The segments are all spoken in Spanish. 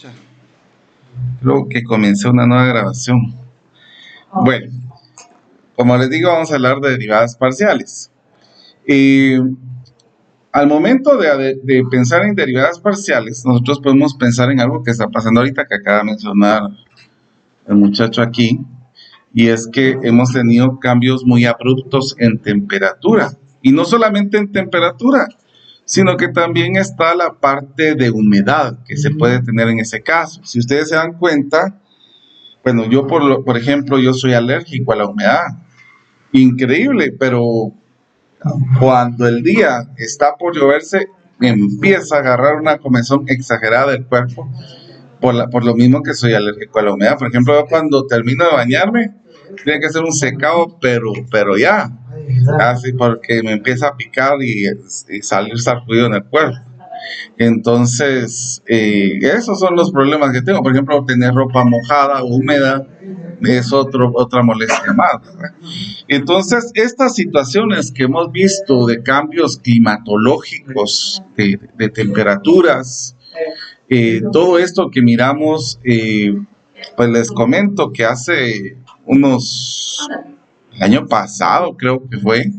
escucha? Creo que comencé una nueva grabación. Bueno, como les digo, vamos a hablar de derivadas parciales. Y al momento de pensar en derivadas parciales, nosotros podemos pensar en algo que está pasando ahorita, que acaba de mencionar el muchacho aquí, y es que hemos tenido cambios muy abruptos en temperatura. Y no solamente en temperatura, sino que también está la parte de humedad que se puede tener en ese caso. Si ustedes se dan cuenta, bueno, yo por ejemplo, yo soy alérgico a la humedad. Increíble, pero cuando el día está por lloverse, me empieza a agarrar una comezón exagerada del cuerpo por lo mismo que soy alérgico a la humedad. Por ejemplo, yo cuando termino de bañarme, tiene que ser un secado, pero ya, así porque me empieza a picar y salir sarpullido en el cuerpo. Entonces, esos son los problemas que tengo. Por ejemplo, tener ropa mojada o húmeda es otra molestia más, ¿verdad? Entonces, estas situaciones que hemos visto de cambios climatológicos, de temperaturas, todo esto que miramos, pues les comento que el año pasado creo que fue,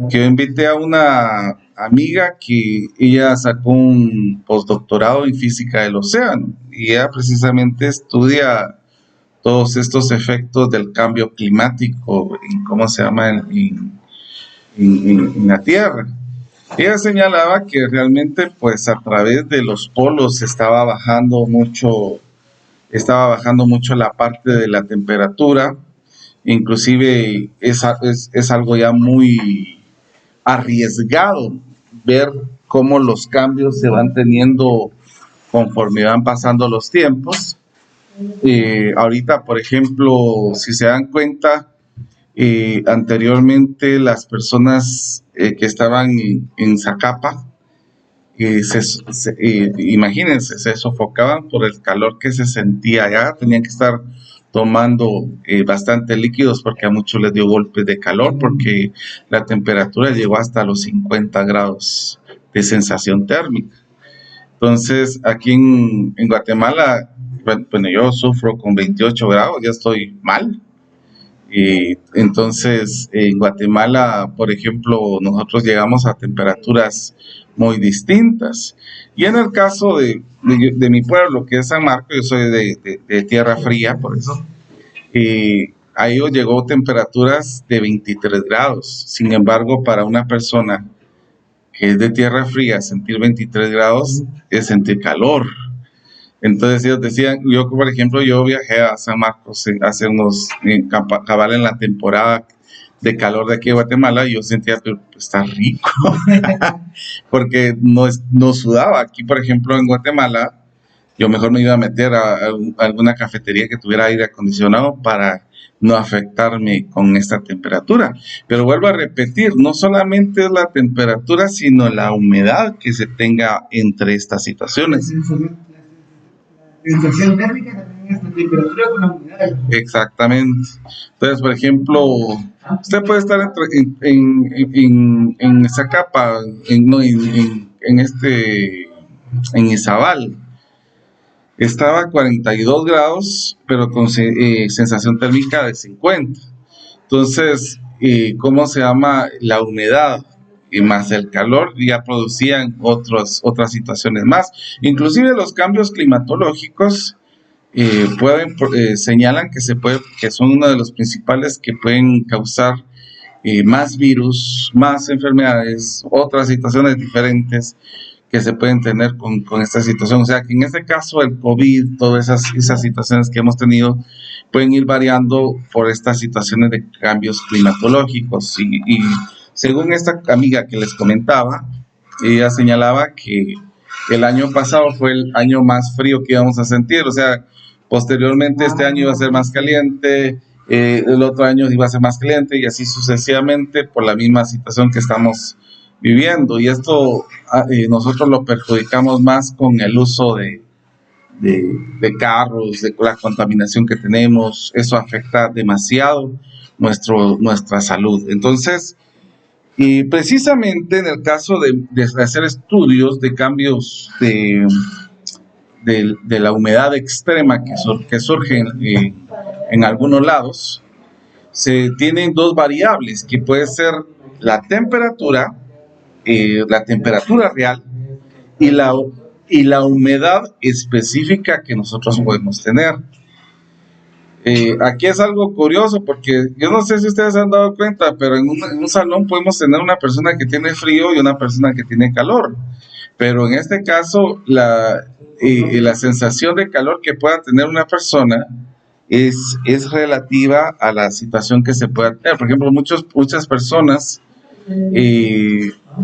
que yo invité a una amiga que ella sacó un postdoctorado en física del océano y ella precisamente estudia todos estos efectos del cambio climático en cómo se llama en la Tierra. Ella señalaba que realmente pues a través de los polos estaba bajando mucho la parte de la temperatura, inclusive es algo ya muy arriesgado ver cómo los cambios se van teniendo conforme van pasando los tiempos. Ahorita, por ejemplo, si se dan cuenta, anteriormente las personas que estaban en Zacapa, imagínense, se sofocaban por el calor que se sentía allá, tenían que estar tomando bastante líquidos porque a muchos les dio golpes de calor porque la temperatura llegó hasta los 50 grados de sensación térmica. Entonces, aquí en Guatemala, bueno, yo sufro con 28 grados, ya estoy mal. Entonces, en Guatemala, por ejemplo, nosotros llegamos a temperaturas muy distintas. Y en el caso de mi pueblo, que es San Marcos, yo soy de tierra fría, por eso, ahí llegó temperaturas de 23 grados. Sin embargo, para una persona que es de tierra fría, sentir 23 grados es sentir calor. Entonces ellos decían, yo por ejemplo, yo viajé a San Marcos hace unos, cabal en la temporada de calor de aquí de Guatemala, y yo sentía, pero está rico, porque no sudaba. Aquí, por ejemplo, en Guatemala, yo mejor me iba a meter a alguna cafetería que tuviera aire acondicionado para no afectarme con esta temperatura. Pero vuelvo a repetir, no solamente es la temperatura, sino la humedad que se tenga entre estas situaciones. La sensación térmica también es la temperatura con la humedad. Exactamente. Entonces, por ejemplo, usted puede estar en Zacapa, en Izabal. Estaba a 42 grados, pero con sensación térmica de 50. Entonces, ¿cómo se llama? La humedad y más el calor ya producían otras situaciones más. Inclusive los cambios climatológicos señalan que son uno de los principales que pueden causar más virus, más enfermedades, otras situaciones diferentes que se pueden tener con esta situación. O sea, que en este caso el COVID, todas esas situaciones que hemos tenido, pueden ir variando por estas situaciones de cambios climatológicos. Y según esta amiga que les comentaba, ella señalaba que el año pasado fue el año más frío que íbamos a sentir. O sea, posteriormente este año iba a ser más caliente, el otro año iba a ser más caliente y así sucesivamente por la misma situación que estamos viviendo. Y esto nosotros lo perjudicamos más con el uso de carros, de la contaminación que tenemos. Eso afecta demasiado nuestra salud. Entonces, y precisamente en el caso de hacer estudios de cambios de de la humedad extrema que surge en algunos lados, se tienen dos variables, que puede ser la temperatura real y la humedad específica que nosotros podemos tener. Aquí es algo curioso porque yo no sé si ustedes se han dado cuenta, pero en un salón podemos tener una persona que tiene frío y una persona que tiene calor. Pero en este caso, la sensación de calor que pueda tener una persona es relativa a la situación que se pueda tener. Por ejemplo, muchas personas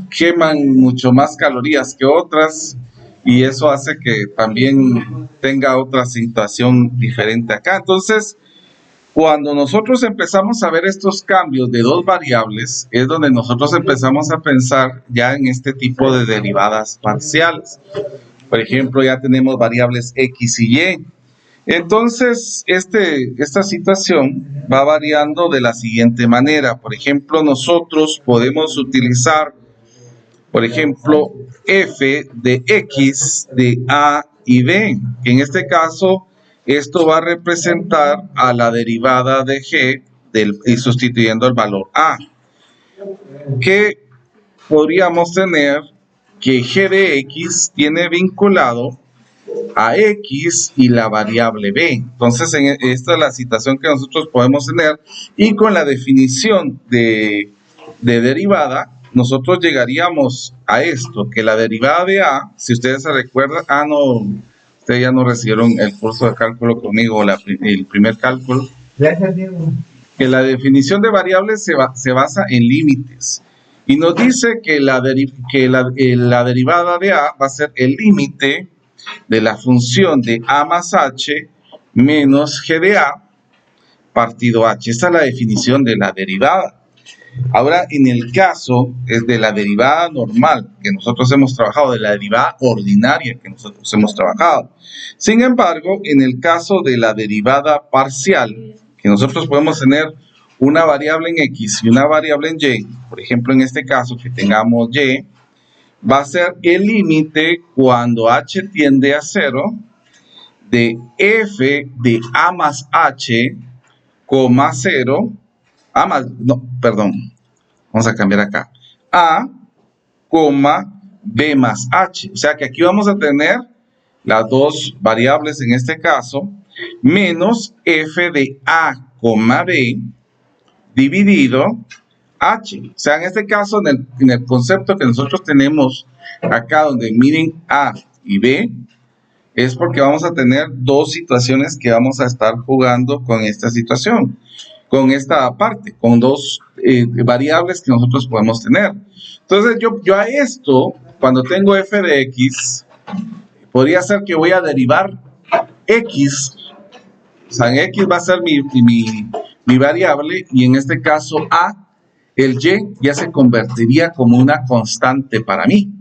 queman mucho más calorías que otras, y eso hace que también tenga otra situación diferente acá. Entonces, cuando nosotros empezamos a ver estos cambios de dos variables, es donde nosotros empezamos a pensar ya en este tipo de derivadas parciales. Por ejemplo, ya tenemos variables X y Y. Entonces, esta situación va variando de la siguiente manera. Por ejemplo, nosotros podemos utilizar, por ejemplo, f de x de a y b. En este caso, esto va a representar a la derivada de g y sustituyendo el valor a. Que podríamos tener que g de x tiene vinculado a x y la variable b. Entonces, esta es la situación que nosotros podemos tener, y con la definición de derivada, nosotros llegaríamos a esto, que la derivada de a, si ustedes se recuerdan, ustedes ya no recibieron el curso de cálculo conmigo, el primer cálculo. Gracias, Diego. Que la definición de variables se basa en límites, y nos dice que la derivada de a va a ser el límite de la función de a más h menos g de a partido h. Esta es la definición de la derivada. Ahora, en el caso es de la derivada normal que nosotros hemos trabajado, de la derivada ordinaria que nosotros hemos trabajado. Sin embargo, en el caso de la derivada parcial, que nosotros podemos tener una variable en x y una variable en y, por ejemplo, en este caso que tengamos y, va a ser el límite cuando h tiende a 0 de f de a más h, 0, vamos a cambiar acá, a, b más h. O sea que aquí vamos a tener las dos variables en este caso, menos f de a, b, dividido h. O sea, en este caso, en el concepto que nosotros tenemos acá, donde miren a y b, es porque vamos a tener dos situaciones que vamos a estar jugando con esta situación, con esta parte, con dos variables que nosotros podemos tener. Entonces, yo a esto, cuando tengo f de x, podría ser que voy a derivar x. O sea, en x va a ser mi variable, y en este caso a, el y ya se convertiría como una constante para mí.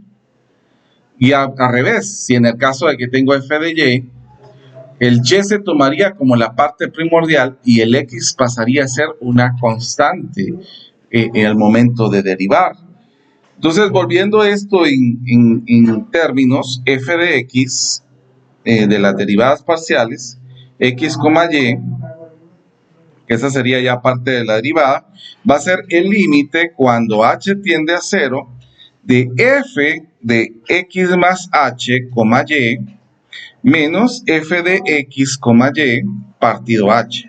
Y al revés, si en el caso de que tengo f de y, el y se tomaría como la parte primordial y el x pasaría a ser una constante en el momento de derivar. Entonces, volviendo esto en términos, f de x, de las derivadas parciales, x, y, que esa sería ya parte de la derivada, va a ser el límite cuando h tiende a 0 de f de x más h, y, menos f de x, y partido h.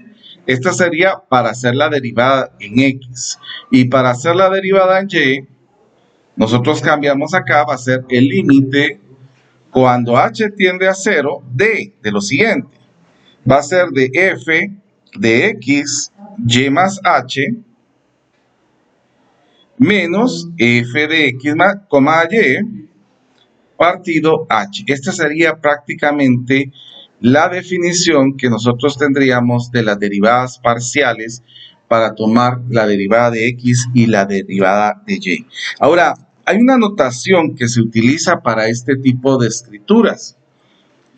Esta sería para hacer la derivada en x. Y para hacer la derivada en y, nosotros cambiamos acá, va a ser el límite cuando h tiende a 0 de lo siguiente. Va a ser de f de x, y más h, menos f de x, y, partido h. Esta sería prácticamente la definición que nosotros tendríamos de las derivadas parciales para tomar la derivada de x y la derivada de y. Ahora, hay una notación que se utiliza para este tipo de escrituras,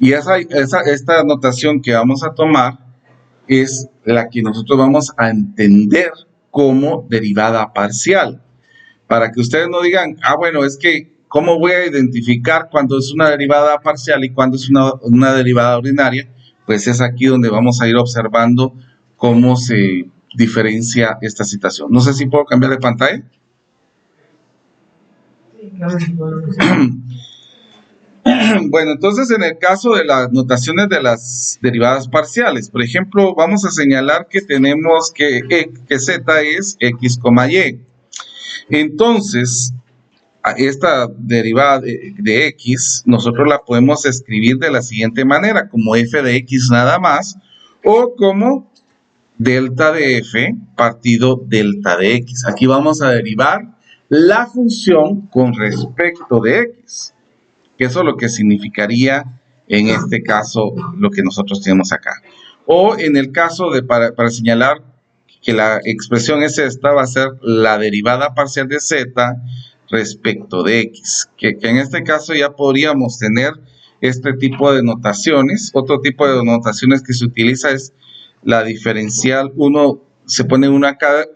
y esta notación que vamos a tomar es la que nosotros vamos a entender como derivada parcial. Para que ustedes no digan, bueno, es que ¿Cómo voy a identificar cuándo es una derivada parcial y cuándo es una derivada ordinaria? Pues es aquí donde vamos a ir observando cómo se diferencia esta situación. No sé si puedo cambiar de pantalla. Sí, claro, sí, Bueno, entonces en el caso de las notaciones de las derivadas parciales, por ejemplo, vamos a señalar que tenemos que z es x, y. Entonces, esta derivada de x, nosotros la podemos escribir de la siguiente manera, como f de x nada más, o como delta de f partido delta de x. Aquí vamos a derivar la función con respecto de x, que eso es lo que significaría en este caso lo que nosotros tenemos acá. O en el caso de, para señalar que la expresión es esta, va a ser la derivada parcial de z respecto de x, que en este caso ya podríamos tener este tipo de notaciones. Otro tipo de notaciones que se utiliza es la diferencial. Uno se pone una acá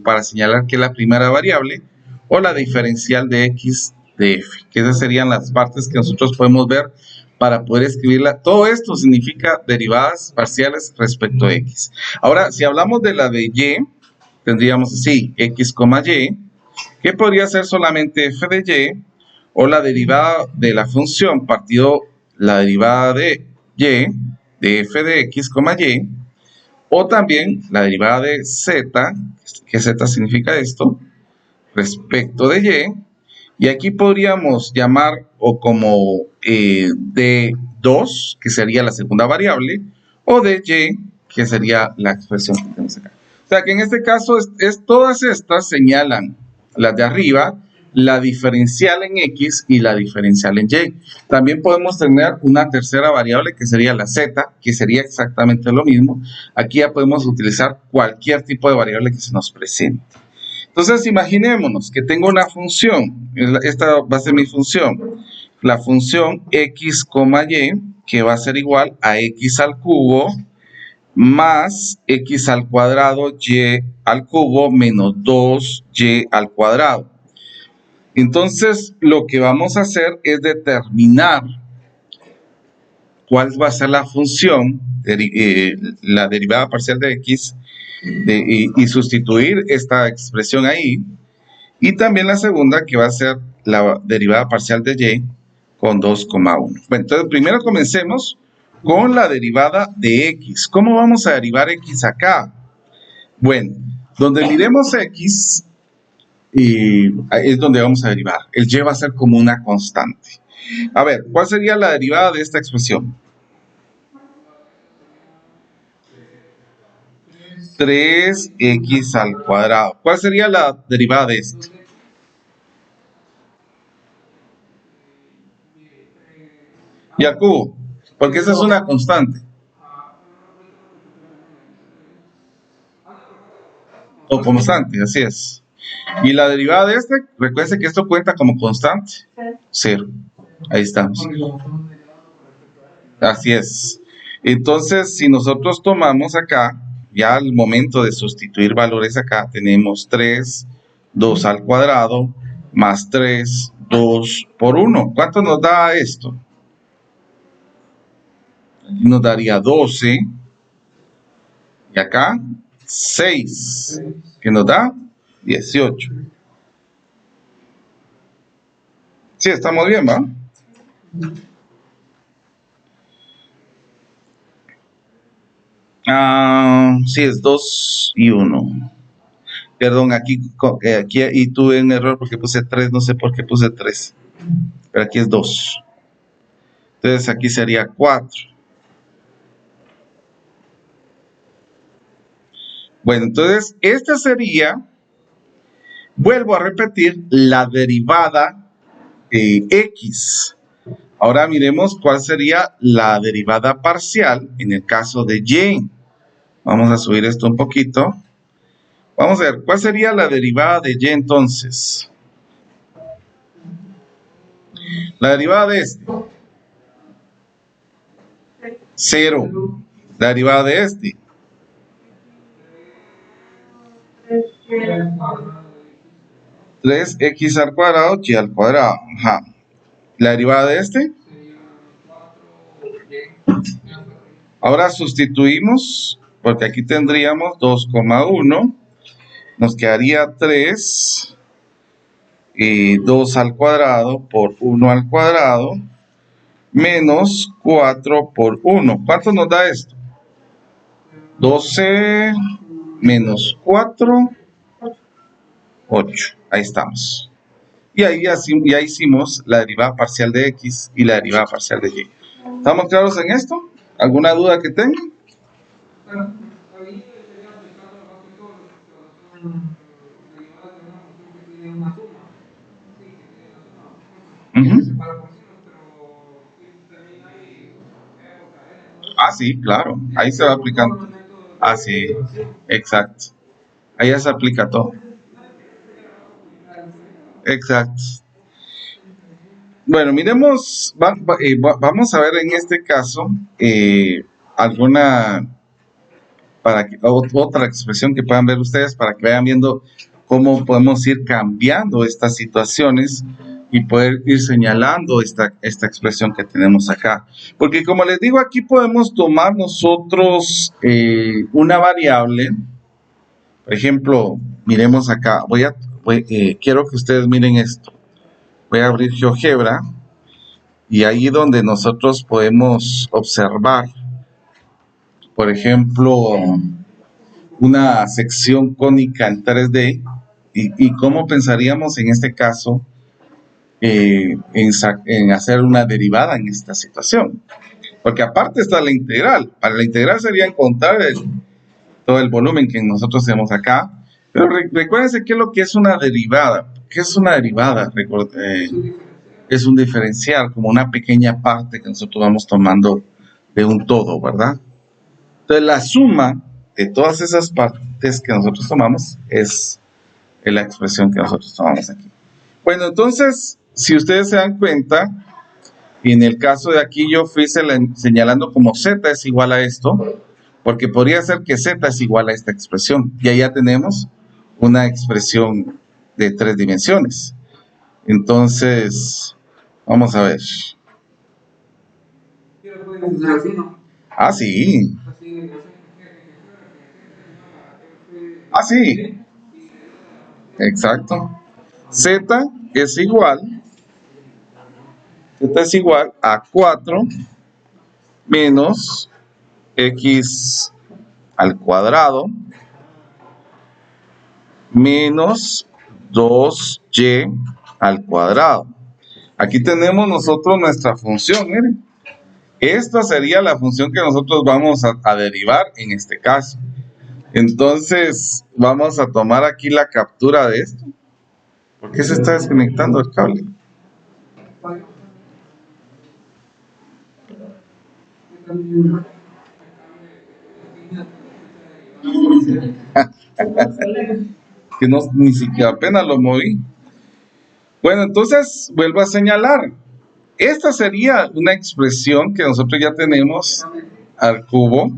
para señalar que es la primera variable, o la diferencial de x de f, que esas serían las partes que nosotros podemos ver para poder escribirla. Todo esto significa derivadas parciales respecto a x. Ahora, si hablamos de la de y, tendríamos así, x, y, que podría ser solamente f de y, o la derivada de la función partido la derivada de y, de f de x, y, o también la derivada de z, que z significa esto, respecto de y aquí podríamos llamar o como d2, que sería la segunda variable, o de y, que sería la expresión que tenemos acá. O sea que en este caso todas estas señalan, las de arriba, la diferencial en x y la diferencial en y. También podemos tener una tercera variable que sería la z, que sería exactamente lo mismo. Aquí ya podemos utilizar cualquier tipo de variable que se nos presente. Entonces, imaginémonos que tengo una función, esta va a ser mi función, la función x, y, que va a ser igual a x al cubo más x al cuadrado y al cubo menos 2y al cuadrado. Entonces, lo que vamos a hacer es determinar cuál va a ser la función, la derivada parcial de x, y sustituir esta expresión ahí. Y también la segunda, que va a ser la derivada parcial de y con 2,1. Bueno, entonces primero comencemos con la derivada de x. ¿Cómo vamos a derivar x acá? Bueno, donde miremos x, es donde vamos a derivar. El y va a ser como una constante. A ver, ¿cuál sería la derivada de esta expresión? 3x al cuadrado. ¿Cuál sería la derivada de esto? Y al cubo, porque esa es una constante. O constante, así es. Y la derivada de este, recuerden que esto cuenta como constante. 0. Ahí estamos. Así es. Entonces, si nosotros tomamos acá, ya al momento de sustituir valores acá, tenemos 3, 2 al cuadrado, más 3, 2 por 1. ¿Cuánto nos da esto? Nos daría 12. Y acá, 6, que nos da 18. Sí, estamos bien, ¿va? Sí, es 2 y 1. Perdón, aquí tuve un error porque puse 3, no sé por qué puse 3. Pero aquí es 2. Entonces aquí sería 4. Bueno, entonces esta sería, vuelvo a repetir, la derivada de x. Ahora miremos cuál sería la derivada parcial en el caso de y. Vamos a subir esto un poquito. Vamos a ver, ¿cuál sería la derivada de y entonces? La derivada de este. 0. La derivada de este. 3x al cuadrado, y al cuadrado. Ajá. La derivada de este. Ahora sustituimos, porque aquí tendríamos 2,1. Nos quedaría 3 y 2 al cuadrado por 1 al cuadrado menos 4 por 1. ¿Cuánto nos da esto? 12 menos 4, 8. Ahí estamos. Y ahí ya hicimos la derivada parcial de x y la derivada parcial de y. ¿Estamos claros en esto? ¿Alguna duda que tengan? Ah, sí, claro. Ahí se va aplicando. Ah, sí. Exacto. Ahí ya se aplica todo. Exacto. Bueno, miremos, vamos a ver en este caso alguna, otra expresión que puedan ver ustedes para que vayan viendo cómo podemos ir cambiando estas situaciones y poder ir señalando esta expresión que tenemos acá. Porque como les digo, aquí podemos tomar nosotros una variable. Por ejemplo, miremos acá, quiero que ustedes miren esto. Voy a abrir GeoGebra y ahí donde nosotros podemos observar, por ejemplo, una sección cónica en 3D y cómo pensaríamos en este caso en hacer una derivada en esta situación. Porque aparte está la integral. Para la integral sería encontrar todo el volumen que nosotros tenemos acá. Pero recuérdense qué es lo que es una derivada. ¿Qué es una derivada? Es un diferencial, como una pequeña parte que nosotros vamos tomando de un todo, ¿verdad? Entonces la suma de todas esas partes que nosotros tomamos es la expresión que nosotros tomamos aquí. Bueno, entonces, si ustedes se dan cuenta, y en el caso de aquí yo fui señalando como z es igual a esto, porque podría ser que z es igual a esta expresión. Y ahí ya tenemos una expresión de 3 dimensiones. Entonces, vamos a ver. Ah, sí. Ah, sí. Exacto. Z es igual a 4 menos x al cuadrado menos 2y al cuadrado. Aquí tenemos nosotros nuestra función, miren. Esta sería la función que nosotros vamos a derivar en este caso. Entonces, vamos a tomar aquí la captura de esto. ¿Por qué se está desconectando el cable? Que no, ni siquiera apenas lo moví. Bueno, entonces vuelvo a señalar. Esta sería una expresión que nosotros ya tenemos al cubo.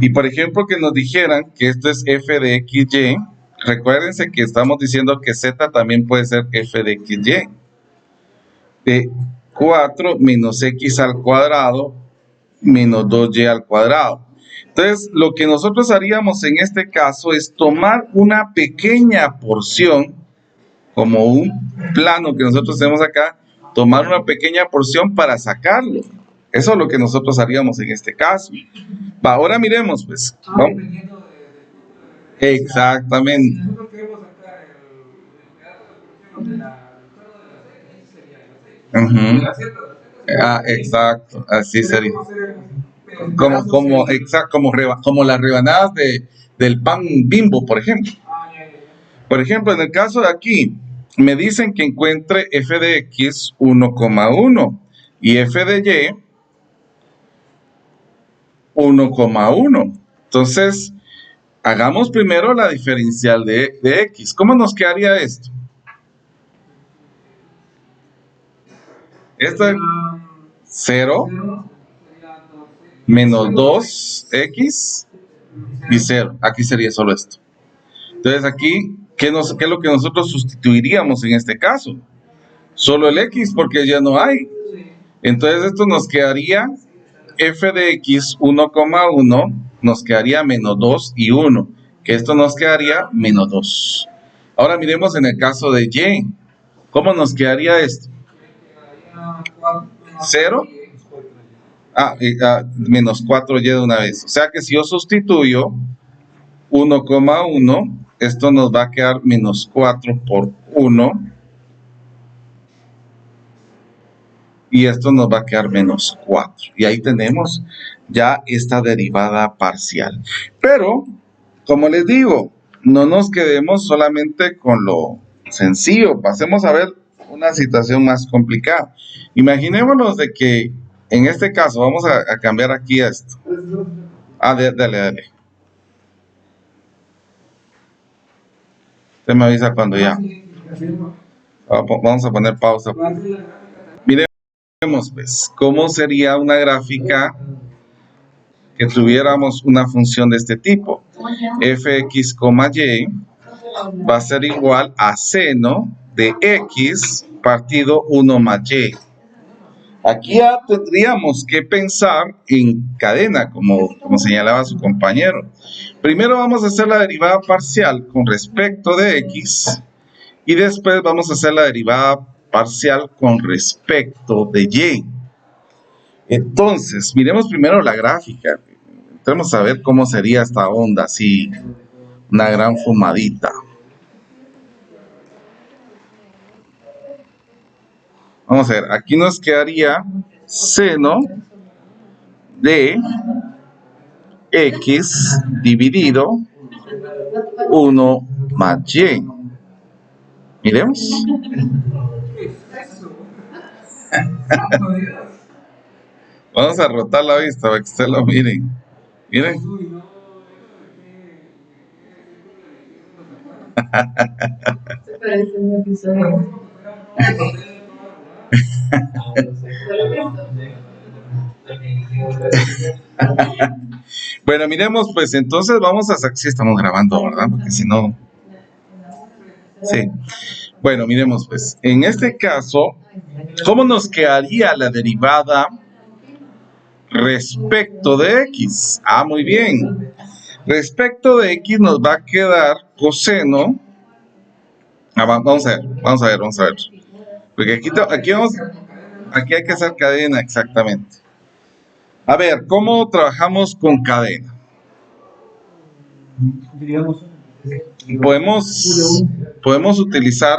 Y por ejemplo, que nos dijeran que esto es f de xy. Recuérdense que estamos diciendo que z también puede ser f de xy. De 4 menos x al cuadrado menos 2y al cuadrado. Entonces, lo que nosotros haríamos en este caso es tomar una pequeña porción, como un plano que nosotros tenemos acá, tomar una pequeña porción para sacarlo. Eso es lo que nosotros haríamos en este caso. Va, ahora miremos, pues. ¿Vamos? Exactamente. Ah, exacto, así sería. Como las rebanadas del pan Bimbo, por ejemplo. Por ejemplo, en el caso de aquí, me dicen que encuentre f de x 1,1 y f de y 1,1. Entonces, hagamos primero la diferencial de x. ¿Cómo nos quedaría esto? Esto es 0 menos 2x y 0. Aquí sería solo esto. Entonces aquí ¿Qué es lo que nosotros sustituiríamos en este caso? Solo el x, porque ya no hay. Entonces esto nos quedaría f de x 1,1, nos quedaría menos 2 y 1, que esto nos quedaría menos 2. Ahora miremos en el caso de y. ¿Cómo nos quedaría esto? 0. Menos 4y de una vez. O sea que si yo sustituyo 1,1, esto nos va a quedar menos 4 por 1. Y esto nos va a quedar menos 4. Y ahí tenemos ya esta derivada parcial. Pero, como les digo, no nos quedemos solamente con lo sencillo. Pasemos a ver una situación más complicada. Imaginémonos de que, en este caso, vamos a cambiar aquí esto. Dale. Usted me avisa cuando ya. Vamos a poner pausa. Miremos pues, ¿cómo sería una gráfica que tuviéramos una función de este tipo? Fx, y va a ser igual a seno de x partido 1 más y. Aquí ya tendríamos que pensar en cadena, como señalaba su compañero. Primero vamos a hacer la derivada parcial con respecto de x y después vamos a hacer la derivada parcial con respecto de y. Entonces, miremos primero la gráfica. Vamos a ver cómo sería esta onda, así, una gran fumadita. Vamos a ver, aquí nos quedaría seno de x dividido 1 más y. Miremos. Vamos a rotar la vista para que ustedes lo miren. Miren. Se parece un episodio. Bueno, miremos, pues entonces vamos a sacar. Sí, estamos grabando, ¿verdad? Porque si no. Sí. Bueno, miremos, pues. En este caso, ¿cómo nos quedaría la derivada respecto de x? Muy bien. Respecto de x nos va a quedar coseno. Vamos a ver. Porque aquí hay que hacer cadena exactamente. A ver, ¿cómo trabajamos con cadena? Podemos utilizar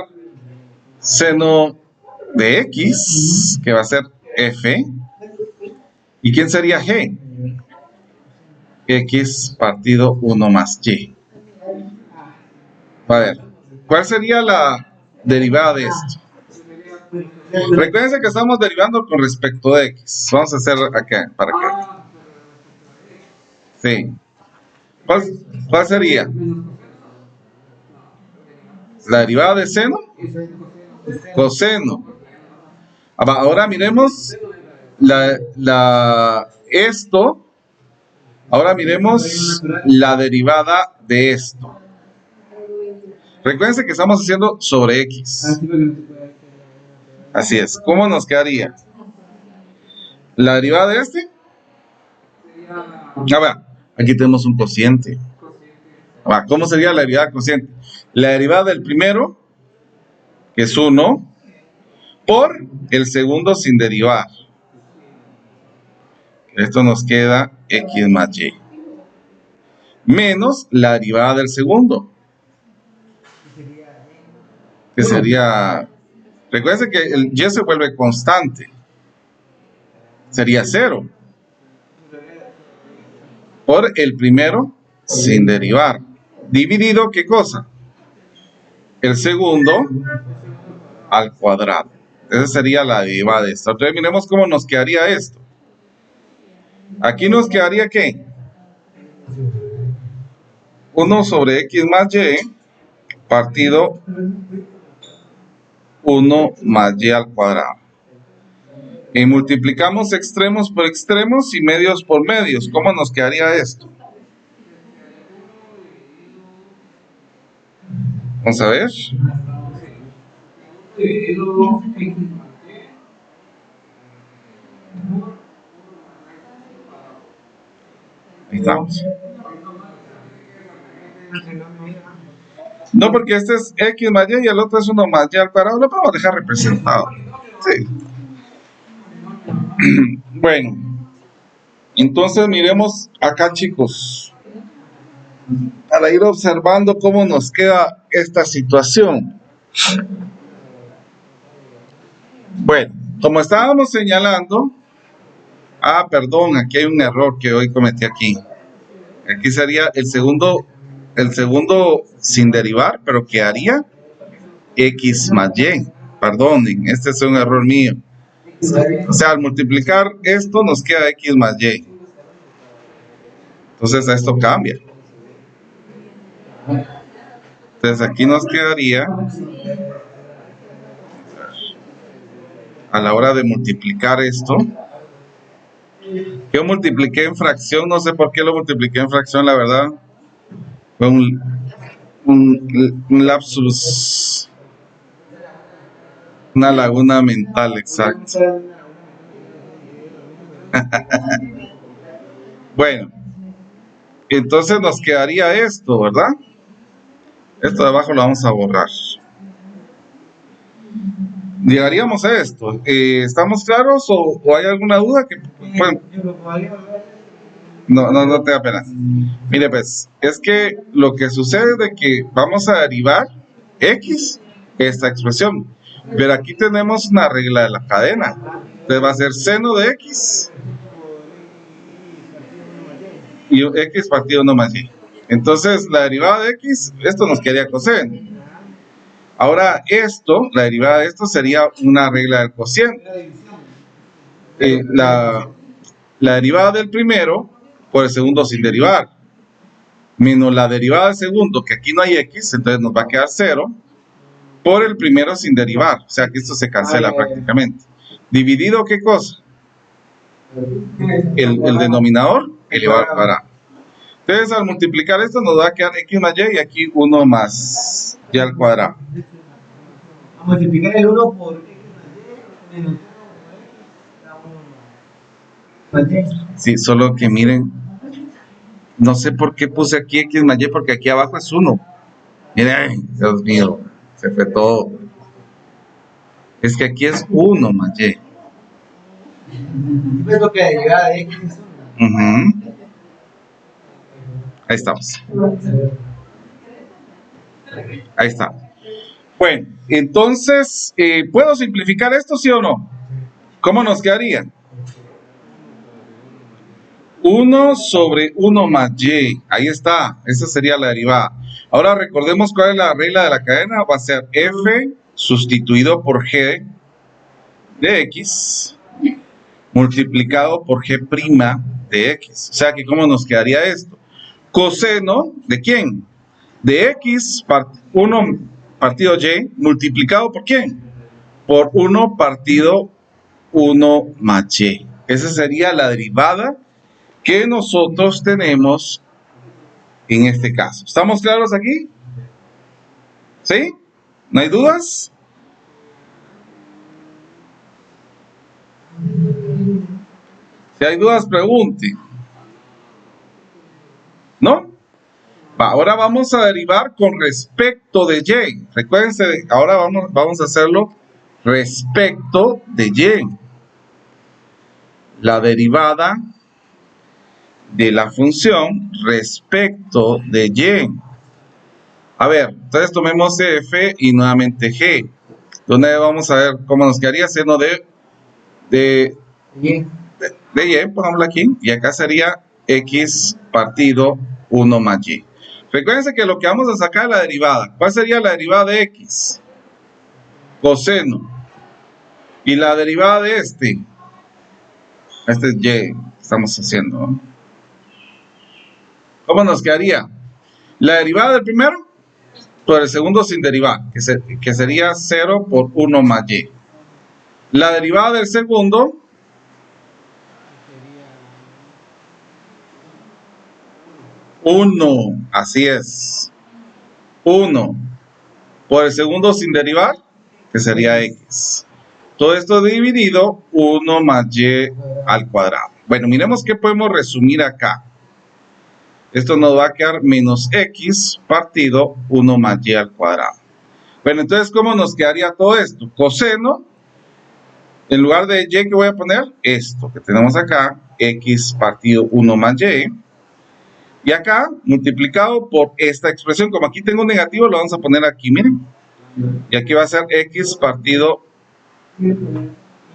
seno de x, que va a ser f. ¿Y quién sería g? X partido 1 más y. A ver, ¿cuál sería la derivada de esto? Recuerden que estamos derivando con respecto de x. Vamos a hacer acá, para acá. Sí. ¿Cuál sería? ¿La derivada de seno? Coseno. Ahora miremos esto. Ahora miremos la derivada de esto. Recuerden que estamos haciendo sobre x. Así es. ¿Cómo nos quedaría? ¿La derivada de este? Aquí tenemos un cociente. ¿Cómo sería la derivada del cociente? La derivada del primero, que es 1, por el segundo sin derivar. Esto nos queda x más y. Menos la derivada del segundo. Que sería... Recuerden que el y se vuelve constante. Sería 0. Por el primero sin derivar. Dividido, ¿qué cosa? El segundo al cuadrado. Esa sería la derivada de esto. Entonces miremos cómo nos quedaría esto. Aquí nos quedaría ¿qué? 1 sobre x más y partido 1 más y al cuadrado. Y multiplicamos extremos por extremos y medios por medios. ¿Cómo nos quedaría esto? Vamos a ver. Ahí estamos. No, porque este es X más Y y el otro es 1 más Y al cuadrado. Lo podemos dejar representado. Sí. Bueno, entonces miremos acá, chicos, para ir observando cómo nos queda esta situación. Bueno, como estábamos señalando, perdón, aquí hay un error que hoy cometí aquí. Aquí sería el segundo sin derivar, pero quedaría X más Y. Perdonen, este es un error mío. O sea, al multiplicar esto nos queda X más Y. Entonces esto cambia. Entonces aquí nos quedaría, a la hora de multiplicar esto, yo multipliqué en fracción, no sé por qué lo multipliqué en fracción, la verdad. Fue un lapsus, una laguna mental, exacto. Bueno, entonces nos quedaría esto, ¿verdad? Esto de abajo lo vamos a borrar. Llegaríamos a esto. ¿Estamos claros o hay alguna duda? Bueno, no te da pena. Mire, pues, es que lo que sucede es de que vamos a derivar X, esta expresión. Pero aquí tenemos una regla de la cadena. Entonces va a ser seno de X y X partido 1 más Y. Entonces, la derivada de X, esto nos quedaría coseno. Ahora, esto, la derivada de esto sería una regla del cociente. La derivada del primero por el segundo sin derivar, menos la derivada del segundo, que aquí no hay X, entonces nos va a quedar 0, por el primero sin derivar. O sea que esto se cancela prácticamente. ¿Dividido qué cosa? El denominador elevado al cuadrado. Entonces, al multiplicar esto nos va a quedar X más Y y aquí 1 más Y al cuadrado. A multiplicar el 1 por X más Y. Sí, solo que miren, no sé por qué puse aquí X más Y, porque aquí abajo es 1. Miren, Dios mío, se fue todo. Es que aquí es 1 más Y. Es lo que la derivada de X es 1. Ahí estamos. Ahí está. Bueno, entonces, ¿puedo simplificar esto, sí o no? ¿Cómo nos quedaría? 1 sobre 1 más Y. Ahí está. Esa sería la derivada. Ahora recordemos cuál es la regla de la cadena. Va a ser F sustituido por G de X multiplicado por G' de X. O sea que ¿cómo nos quedaría esto? Coseno ¿de quién? De X 1 partido Y multiplicado por quién? Por 1 partido 1 más Y. Esa sería la derivada que nosotros tenemos en este caso. ¿Estamos claros aquí? ¿Sí? ¿No hay dudas? Si hay dudas, pregunte. ¿No? Ahora vamos a derivar con respecto de Y. Recuérdense, ahora vamos a hacerlo respecto de Y. La derivada de la función respecto de Y. A ver, entonces tomemos F y nuevamente G. ¿Dónde vamos a ver cómo nos quedaría? Seno de Y, pongámoslo aquí. Y acá sería X partido 1 más Y. Recuérdense que lo que vamos a sacar es la derivada. ¿Cuál sería la derivada de X? Coseno. Y la derivada de este es Y. Estamos haciendo, ¿no? ¿Cómo nos quedaría? La derivada del primero por el segundo sin derivar, que sería 0 por 1 más Y. La derivada del segundo uno, así es. 1 por el segundo sin derivar, que sería x. Todo esto dividido 1 más y al cuadrado. Bueno, miremos qué podemos resumir acá. Esto nos va a quedar menos x partido 1 más y al cuadrado. Bueno, entonces, ¿cómo nos quedaría todo esto? Coseno, en lugar de y, ¿qué voy a poner? Esto que tenemos acá, x partido 1 más y. Y acá, multiplicado por esta expresión, como aquí tengo un negativo, lo vamos a poner aquí, miren. Y aquí va a ser x partido.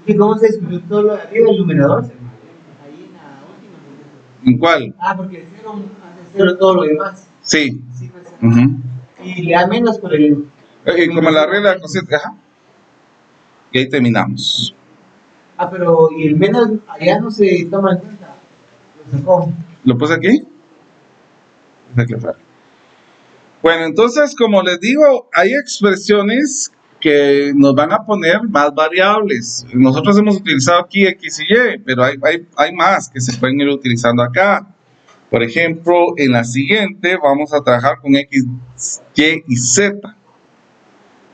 ¿Y cómo se excluyó todo lo de arriba del numerador? Ahí en la última. ¿En cuál? Ah, porque el cero hace cero todo lo demás. Sí. Sí, pues, Ujú. y le da menos por el. Como la regla de cosete, ajá. Y ahí terminamos. Ah, pero y el menos allá no se toma en cuenta. Lo sacó. ¿Lo puse aquí? Aquí afuera. Bueno, entonces, como les digo, hay expresiones que nos van a poner más variables. Nosotros hemos utilizado aquí x y y, pero hay más que se pueden ir utilizando acá. Por ejemplo, en la siguiente vamos a trabajar con x, y y z,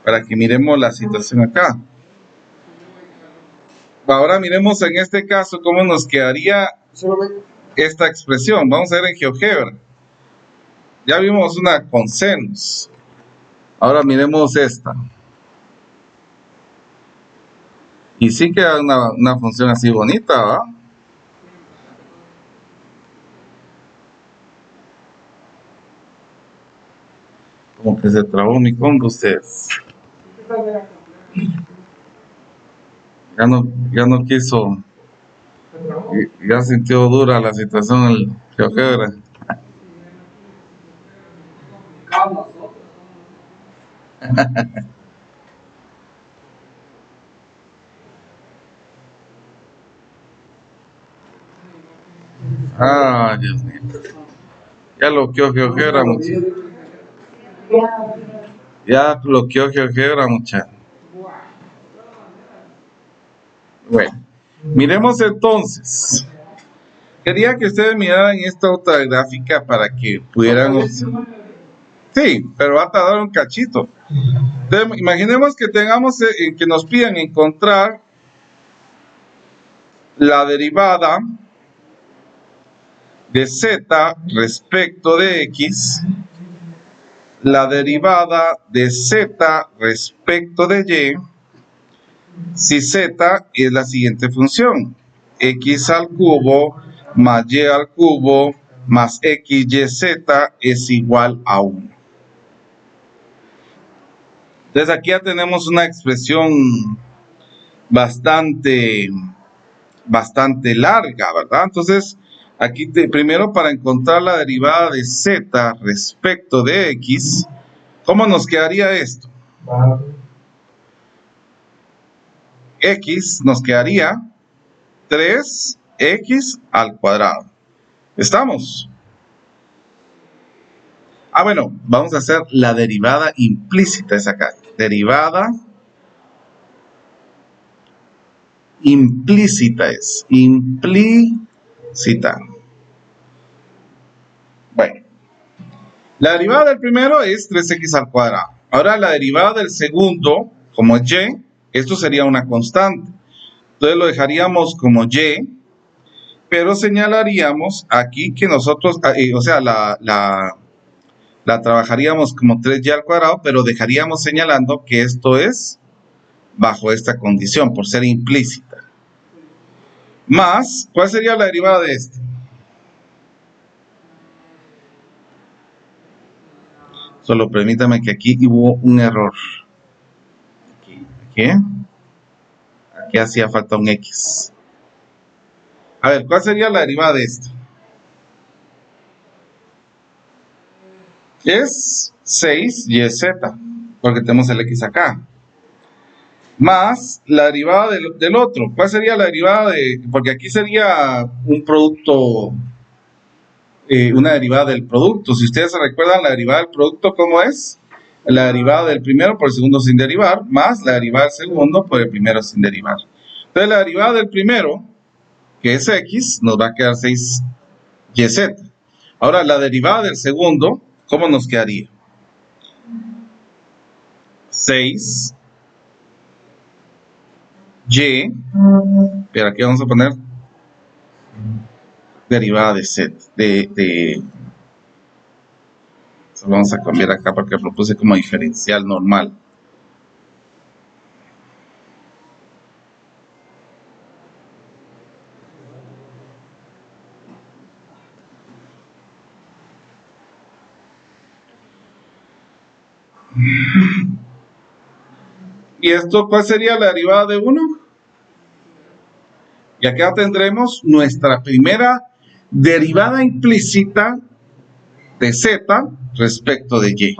para que miremos la situación acá. Ahora miremos en este caso cómo nos quedaría esta expresión. Vamos a ver en GeoGebra. Ya vimos una con senos. Ahora miremos esta. Y sí queda una función así bonita, ¿va? Como que se trabó mi combo ustedes. Ya no quiso. Ya sintió dura la situación el GeoGebra. Ah, Dios mío. Ya bloqueó GeoGebra, muchachos. Ya bloqueó GeoGebra, muchachos. Bueno, miremos entonces. Quería que ustedes miraran esta otra gráfica para que pudiéramos. Sí, pero va a tardar un cachito. Entonces, imaginemos que tengamos que nos pidan encontrar la derivada de z respecto de x, la derivada de z respecto de y, si z es la siguiente función: x al cubo más y al cubo más xyz es igual a 1. Entonces aquí ya tenemos una expresión bastante larga, ¿verdad? Entonces aquí primero, para encontrar la derivada de z respecto de x, ¿cómo nos quedaría esto? X nos quedaría 3x al cuadrado. ¿Estamos? Ah, bueno, vamos a hacer la derivada implícita, es acá. Derivada implícita es. Implícita. Bueno. La derivada del primero es 3x al cuadrado. Ahora la derivada del segundo, como es y, esto sería una constante. Entonces lo dejaríamos como y, pero señalaríamos aquí que nosotros, o sea, la trabajaríamos como 3y al cuadrado, pero dejaríamos señalando que esto es bajo esta condición, por ser implícita. Más, ¿cuál sería la derivada de este? Solo permítame que aquí hubo un error. Aquí hacía falta un x. A ver, ¿cuál sería la derivada de esto? Es 6yz, porque tenemos el x acá. Más la derivada del otro. ¿Cuál sería la derivada de...? Porque aquí sería un producto, una derivada del producto. Si ustedes se recuerdan, la derivada del producto, ¿cómo es? La derivada del primero por el segundo sin derivar, más la derivada del segundo por el primero sin derivar. Entonces, la derivada del primero, que es x, nos va a quedar 6yz. Ahora, la derivada del segundo, ¿cómo nos quedaría? 6 y, pero aquí vamos a poner derivada de z, solo vamos a cambiar acá porque lo puse como diferencial normal. ¿Y esto cuál sería la derivada de 1? Y acá tendremos nuestra primera derivada implícita de z respecto de y.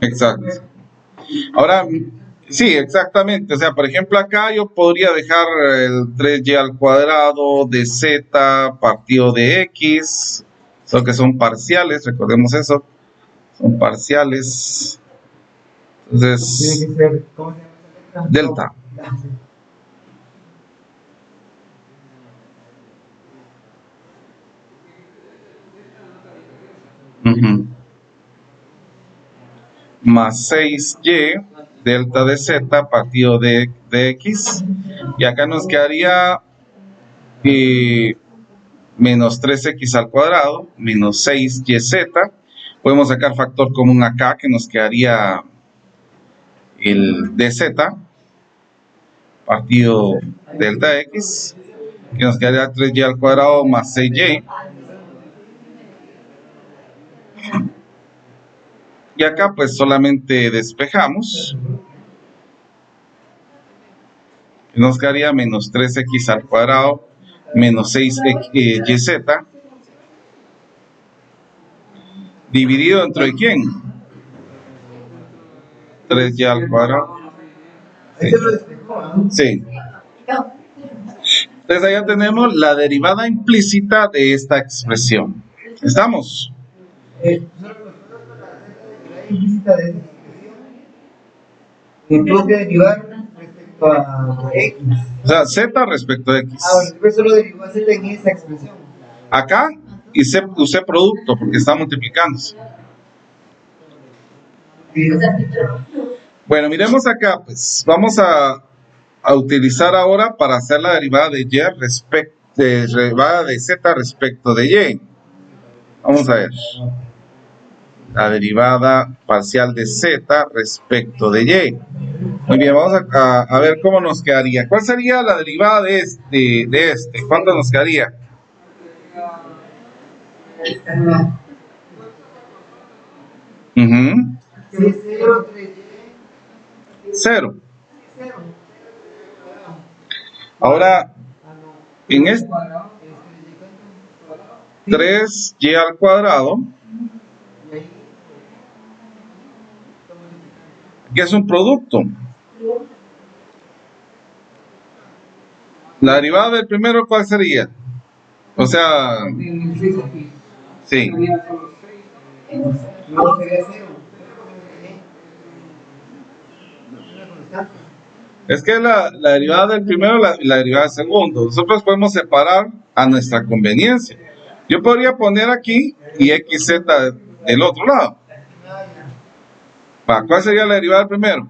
Exacto. Ahora, sí, exactamente. O sea, por ejemplo, acá yo podría dejar el 3y al cuadrado de z partido de x, solo que son parciales, recordemos eso, son parciales. Entonces, Tiene que ser, ¿cómo se llama esa letra? delta. Ujú. Más 6y delta de z partido de x, y acá nos quedaría menos 3x al cuadrado menos 6yz. Podemos sacar factor común acá, que nos quedaría el dz partido delta x, que nos quedaría 3y al cuadrado más 6y. Y acá pues solamente despejamos. Nos quedaría menos 3x al cuadrado menos 6yz dividido entre ¿quién? 3y al cuadrado. Ahí se lo despejó, ¿no? Sí. Entonces allá tenemos la derivada implícita de esta expresión. ¿Estamos? La implícita de esa expresión tengo que derivar respecto a x. O sea, z respecto a x. Bueno, después solo derivó a z en esa expresión. Acá usé producto porque está multiplicándose. Bueno, miremos acá, pues vamos a utilizar ahora para hacer la derivada de y derivada de z respecto de y. Vamos a ver. La derivada parcial de z respecto de y. Muy bien, vamos a ver cómo nos quedaría. ¿Cuál sería la derivada de este? ¿Cuánto nos quedaría? Uh-huh. 0. Ahora, en este 3y al cuadrado, que es un producto. La derivada del primero, ¿cuál sería? O sea, sí. No, sería 0. Es que la derivada del primero y la derivada del segundo. Nosotros podemos separar a nuestra conveniencia. Yo podría poner aquí y xz del otro lado. ¿Cuál sería la derivada del primero?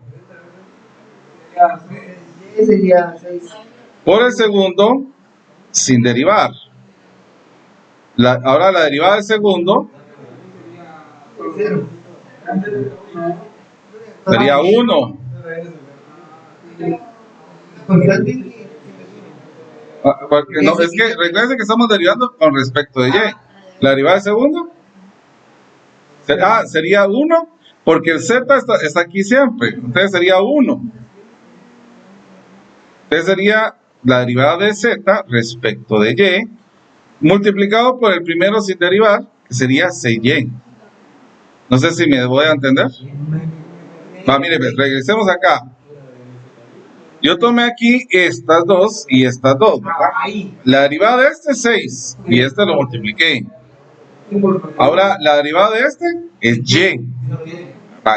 Sería 6. Por el segundo, sin derivar. Ahora la derivada del segundo sería 1. Porque no, es que recuerden que estamos derivando con respecto de y. La derivada del segundo sería 1, porque el z está aquí siempre. Entonces sería 1. Entonces sería la derivada de z respecto de y multiplicado por el primero sin derivar, que sería 6y. No sé si me voy a entender. Mire, regresemos acá. Yo tomé aquí estas dos y estas dos, ¿verdad? La derivada de este es 6 y este lo multipliqué. Ahora, la derivada de este es y.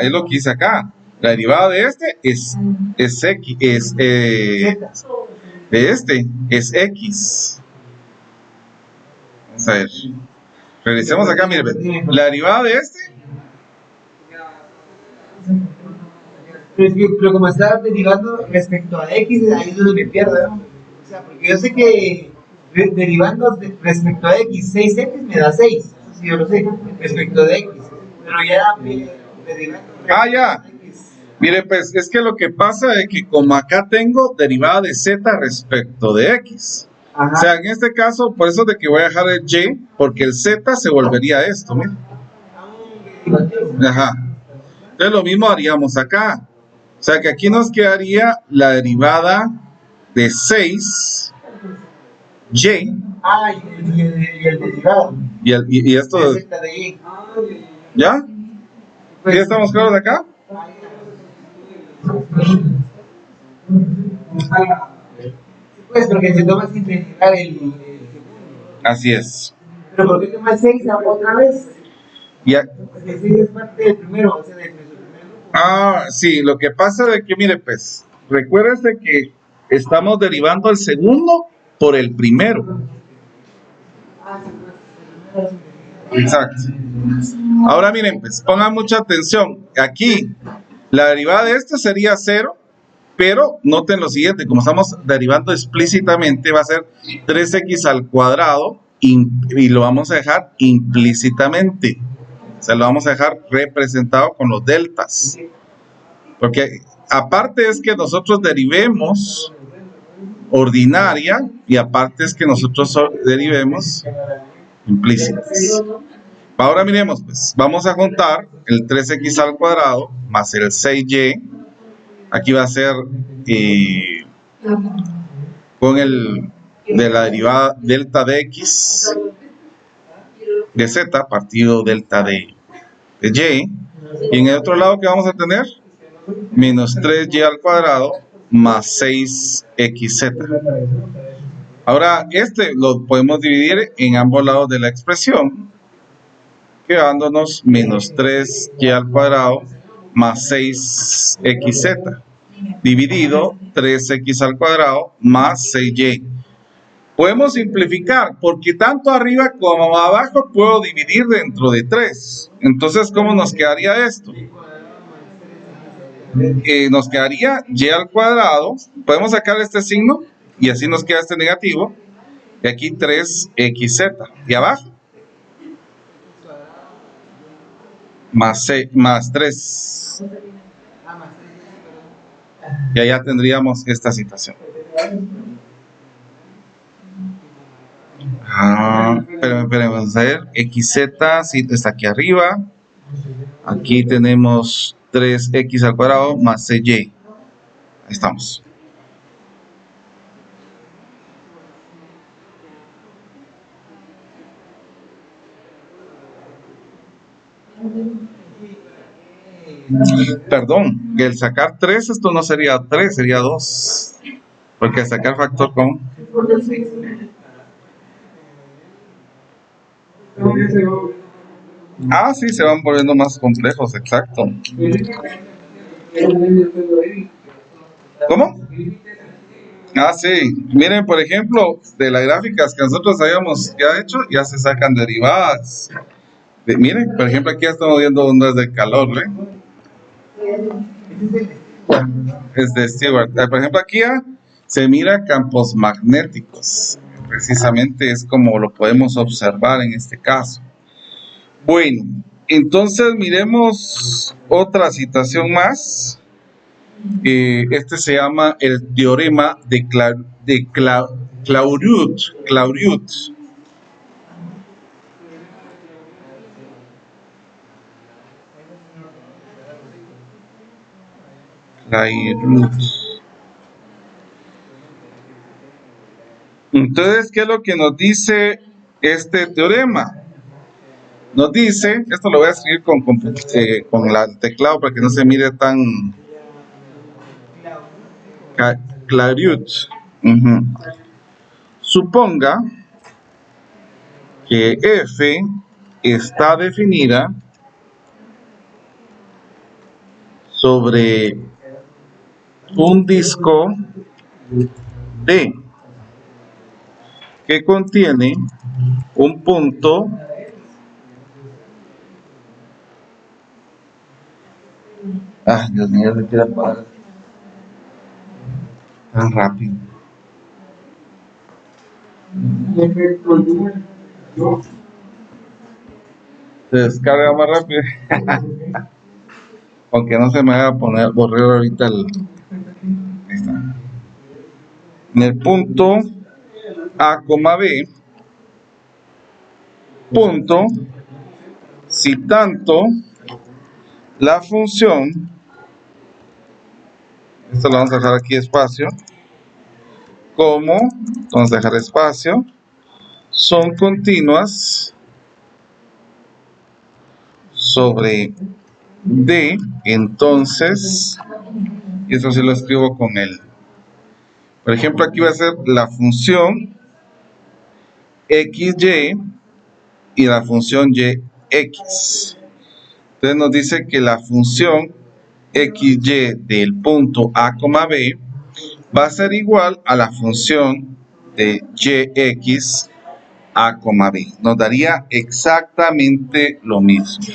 Es lo que hice acá. La derivada de este es x, de este es x. Vamos a ver. Regresemos acá, mire, ve. La derivada de este. Pero como está derivando respecto a X, ahí es donde me pierdo, ¿no? O sea, porque yo sé que derivando respecto a X, 6X me da 6. Eso sí, yo lo sé, respecto de X. Pero ya derivando Ah, ya. respecto a X. Mire, pues es que lo que pasa es que como acá tengo derivada de z respecto de x. Ajá. O sea, en este caso, por eso de que voy a dejar el y, porque el z se volvería esto, mire. Ajá. Entonces lo mismo haríamos acá. O sea que aquí nos quedaría la derivada de 6y Ah, y el derivado. y esto, De Z de Y. ¿ya? Pues, ¿Ya estamos claros de acá? pues porque se toma sin derivar el segundo. Así es. Pero ¿por qué toma el 6 otra vez? Ya. Porque el 6 es parte del primero, o sea, del primer grupo. Ah, sí, lo que pasa es que, mire, pues, recuérdese que estamos derivando el segundo por el primero. Exacto. Ahora miren, pues, pongan mucha atención. Aquí, la derivada de este sería 0, pero noten lo siguiente, como estamos derivando explícitamente, va a ser 3x al cuadrado y lo vamos a dejar implícitamente. O sea, lo vamos a dejar representado con los deltas. Porque aparte es que nosotros derivemos ordinaria y aparte es que nosotros derivemos implícitas. Ahora miremos, pues, vamos a juntar el 3x al cuadrado más el 6y. Aquí va a ser con el de la derivada delta de x de z partido delta de y. Y en el otro lado, ¿qué vamos a tener? Menos 3y al cuadrado más 6xz. Ahora, este lo podemos dividir en ambos lados de la expresión, quedándonos menos 3y al cuadrado más 6xz, dividido 3x al cuadrado más 6y. Podemos simplificar, porque tanto arriba como abajo puedo dividir dentro de 3. Entonces, ¿cómo nos quedaría esto? Nos quedaría y al cuadrado. Podemos sacar este signo y así nos queda este negativo. Y aquí 3xz. Y abajo más 3. Y allá tendríamos esta situación. Espérenme, vamos a ver. xz sí, está aquí arriba. Aquí tenemos 3x al cuadrado más 6y. Ahí estamos. Perdón, que el sacar 3, esto no sería 3, sería 2. Porque al sacar factor con... Ah, sí, se van volviendo más complejos, exacto. ¿Cómo? Ah, sí. Miren, por ejemplo, de las gráficas que nosotros habíamos ya hecho, ya se sacan derivadas. Miren, por ejemplo, aquí ya estamos viendo ondas de calor, ¿eh? Es de Stewart. Por ejemplo, aquí ya se mira campos magnéticos. Precisamente es como lo podemos observar en este caso. Bueno, entonces miremos otra situación más. Este se llama el teorema de Clairaut. Entonces, ¿qué es lo que nos dice este teorema? Nos dice, esto lo voy a escribir con el teclado para que no se mire tan Clairaut. Suponga que F está definida sobre un disco D que contiene un punto Dios mío, se quiere apagar tan rápido. Se descarga más rápido. Aunque no se me vaya a poner borrar ahorita el. Ahí está. En el punto A, B, punto, si tanto la función, esto lo vamos a dejar aquí espacio, como, vamos a dejar espacio, son continuas sobre D, entonces, y eso sí lo escribo con él. Por ejemplo, aquí va a ser la función XY y la función YX. Entonces nos dice que la función XY del punto A, B va a ser igual a la función de YX A, B. Nos daría exactamente lo mismo.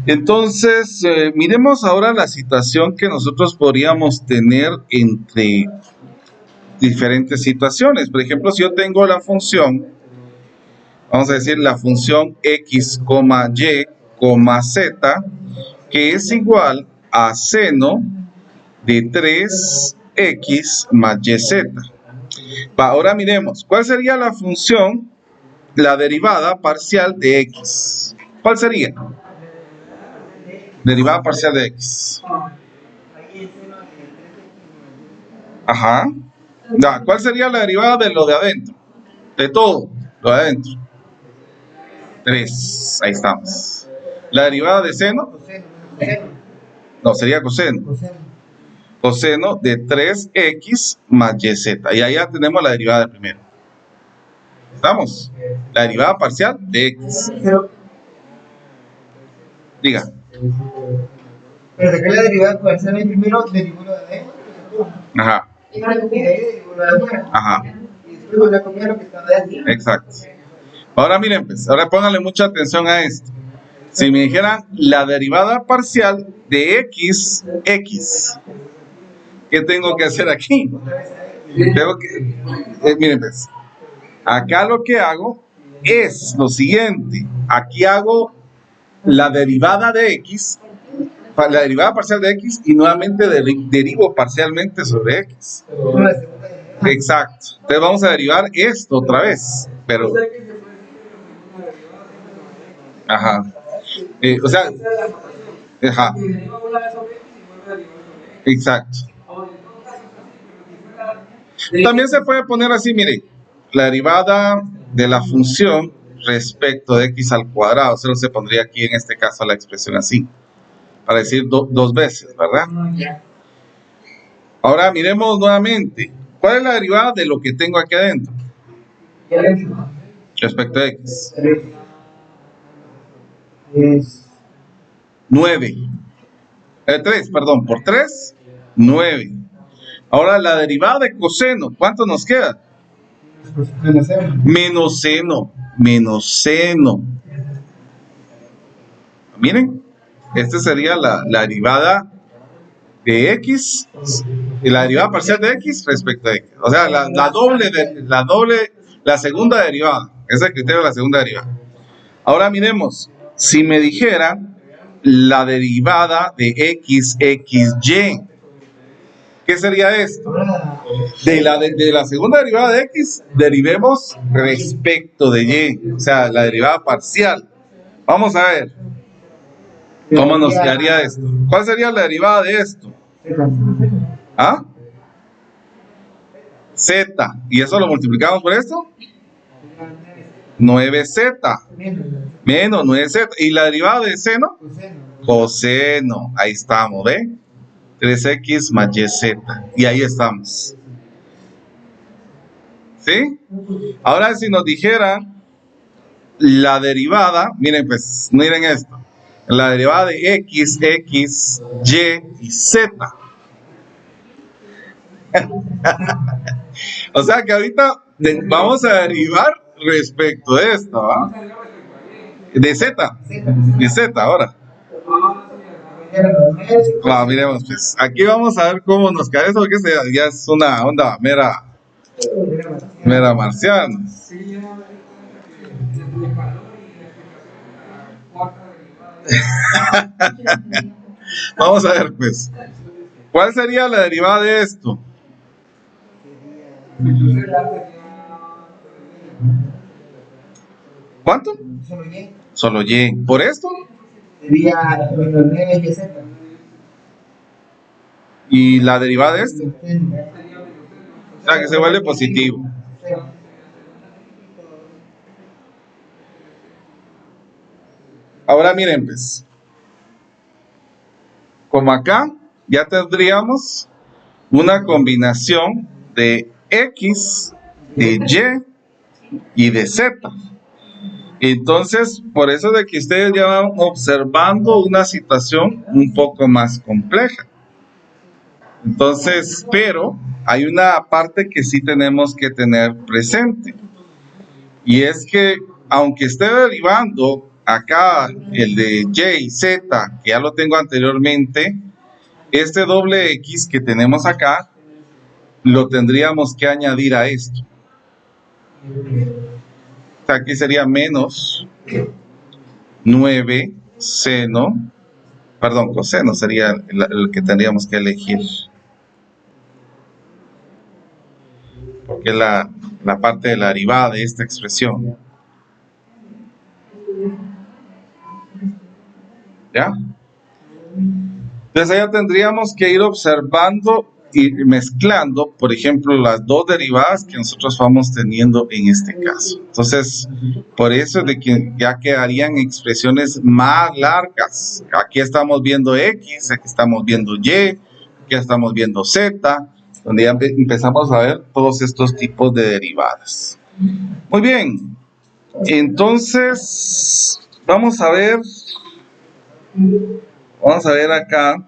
Entonces, miremos ahora la situación que nosotros podríamos tener entre diferentes situaciones. Por ejemplo, si yo tengo la función, vamos a decir la función X, Y, Z, que es igual a seno de 3X más YZ. Ahora miremos, ¿cuál sería la función, la derivada parcial de X? ¿Cuál sería? Derivada parcial de X. Ajá. ¿Cuál sería la derivada de lo de adentro? De todo, lo de adentro. 3, ahí estamos. La derivada de seno. No, sería coseno. Coseno de 3X más YZ. Y ahí ya tenemos la derivada del primero. ¿Estamos? La derivada parcial de X. Diga. Pero sacar la derivada parcial del primero, derivó lo de adentro. Ajá. Y ahí derivó lo de afuera. Ajá. Y después volvió a comer lo que estaba de aquí. Exacto. Ahora miren, pues, ahora pónganle mucha atención a esto. Si me dijeran la derivada parcial de X, ¿qué tengo que hacer aquí? Tengo que, miren, pues, acá lo que hago es lo siguiente. Aquí hago la derivada de X, la derivada parcial de X, y nuevamente derivo parcialmente sobre X. Exacto. Entonces vamos a derivar esto otra vez, pero... Ajá. O sea... Ajá. Exacto. También se puede poner así, mire, la derivada de la función respecto de X al cuadrado. Solo se pondría aquí en este caso la expresión así, para decir dos veces, ¿verdad? Ahora miremos nuevamente. ¿Cuál es la derivada de lo que tengo aquí adentro? Respecto a X. 9. 3, perdón, por 3, 9. Ahora la derivada de coseno, ¿cuánto nos queda? Menos seno. Menos seno. Miren, esta sería la derivada de X, y la derivada parcial de X respecto a X. O sea, la segunda derivada. Ese es el criterio de la segunda derivada. Ahora miremos, si me dijera la derivada de XY, ¿qué sería esto? De la segunda derivada de X, derivemos respecto de Y, o sea, la derivada parcial. Vamos a ver cómo nos quedaría esto. ¿Cuál sería la derivada de esto? ¿Ah? Z. ¿Y eso lo multiplicamos por esto? 9Z. Menos 9Z. ¿Y la derivada de seno? Coseno. Ahí estamos, ¿ve? 3X más YZ. Y ahí estamos. ¿Sí? Ahora si nos dijeran la derivada, miren pues, miren esto. La derivada de X, Y y Z. O sea que ahorita Vamos a derivar respecto de esto, ¿va? De Z. De Z ahora. Miremos pues. Aquí vamos a ver cómo nos cae eso, porque ya es una onda mera marciana. Vamos a ver pues. ¿Cuál sería la derivada de esto? ¿Cuánto? Solo Y. ¿Por esto? Sería menos 9YZ. ¿Y la derivada de esto? O sea, que se vuelve positivo. Ahora miren pues. Como acá ya tendríamos una combinación de X, de Y y de Z. Entonces, por eso de que ustedes ya van observando una situación un poco más compleja. Entonces, pero hay una parte que sí tenemos que tener presente. Y es que, aunque esté derivando acá el de Y y Z, que ya lo tengo anteriormente, este doble X que tenemos acá, lo tendríamos que añadir a esto. Aquí sería menos 9 seno, perdón, coseno sería el que tendríamos que elegir. Porque es la parte de la derivada de esta expresión. ¿Ya? Entonces allá tendríamos que ir observando y mezclando, por ejemplo, las dos derivadas que nosotros vamos teniendo en este caso. Entonces, por eso es de que ya quedarían expresiones más largas. Aquí estamos viendo X, aquí estamos viendo Y, aquí estamos viendo Z, donde ya empezamos a ver todos estos tipos de derivadas. Muy bien, entonces vamos a ver acá.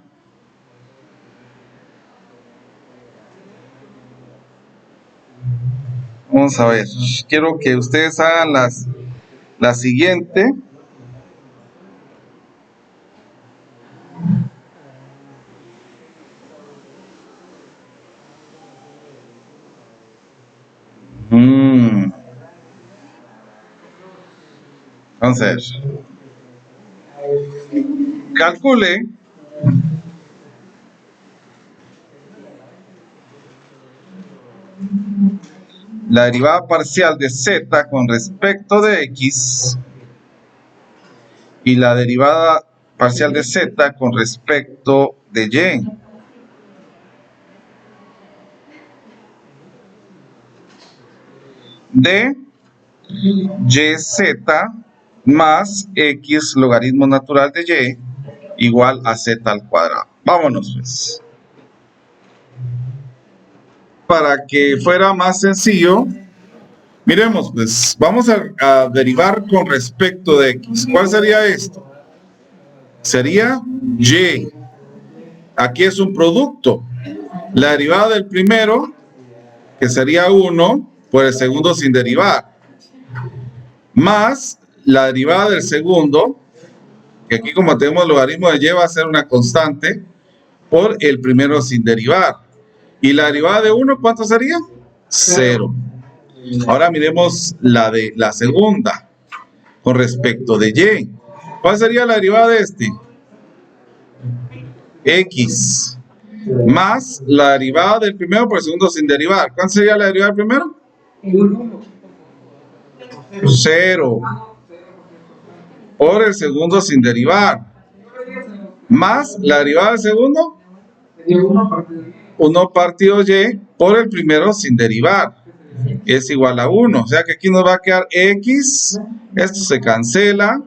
Vamos a ver, quiero que ustedes hagan la siguiente. Vamos a ver. Calcule la derivada parcial de Z con respecto de X y la derivada parcial de Z con respecto de Y. De YZ más X logaritmo natural de Y igual a Z al cuadrado. Vámonos pues. Para que fuera más sencillo, miremos pues, vamos a derivar con respecto de X. ¿Cuál sería esto? Sería Y. Aquí es un producto. La derivada del primero, que sería 1, por el segundo sin derivar. Más la derivada del segundo, que aquí como tenemos logaritmo de Y va a ser una constante, por el primero sin derivar. ¿Y la derivada de 1 cuánto sería? 0. Ahora miremos la de la segunda, con respecto de Y. ¿Cuál sería la derivada de este? X. Más la derivada del primero por el segundo sin derivar. ¿Cuál sería la derivada del primero? 0. Por el segundo sin derivar. Más la derivada del segundo. 1 partido Y por el primero sin derivar. Es igual a 1. O sea que aquí nos va a quedar X. Esto se cancela.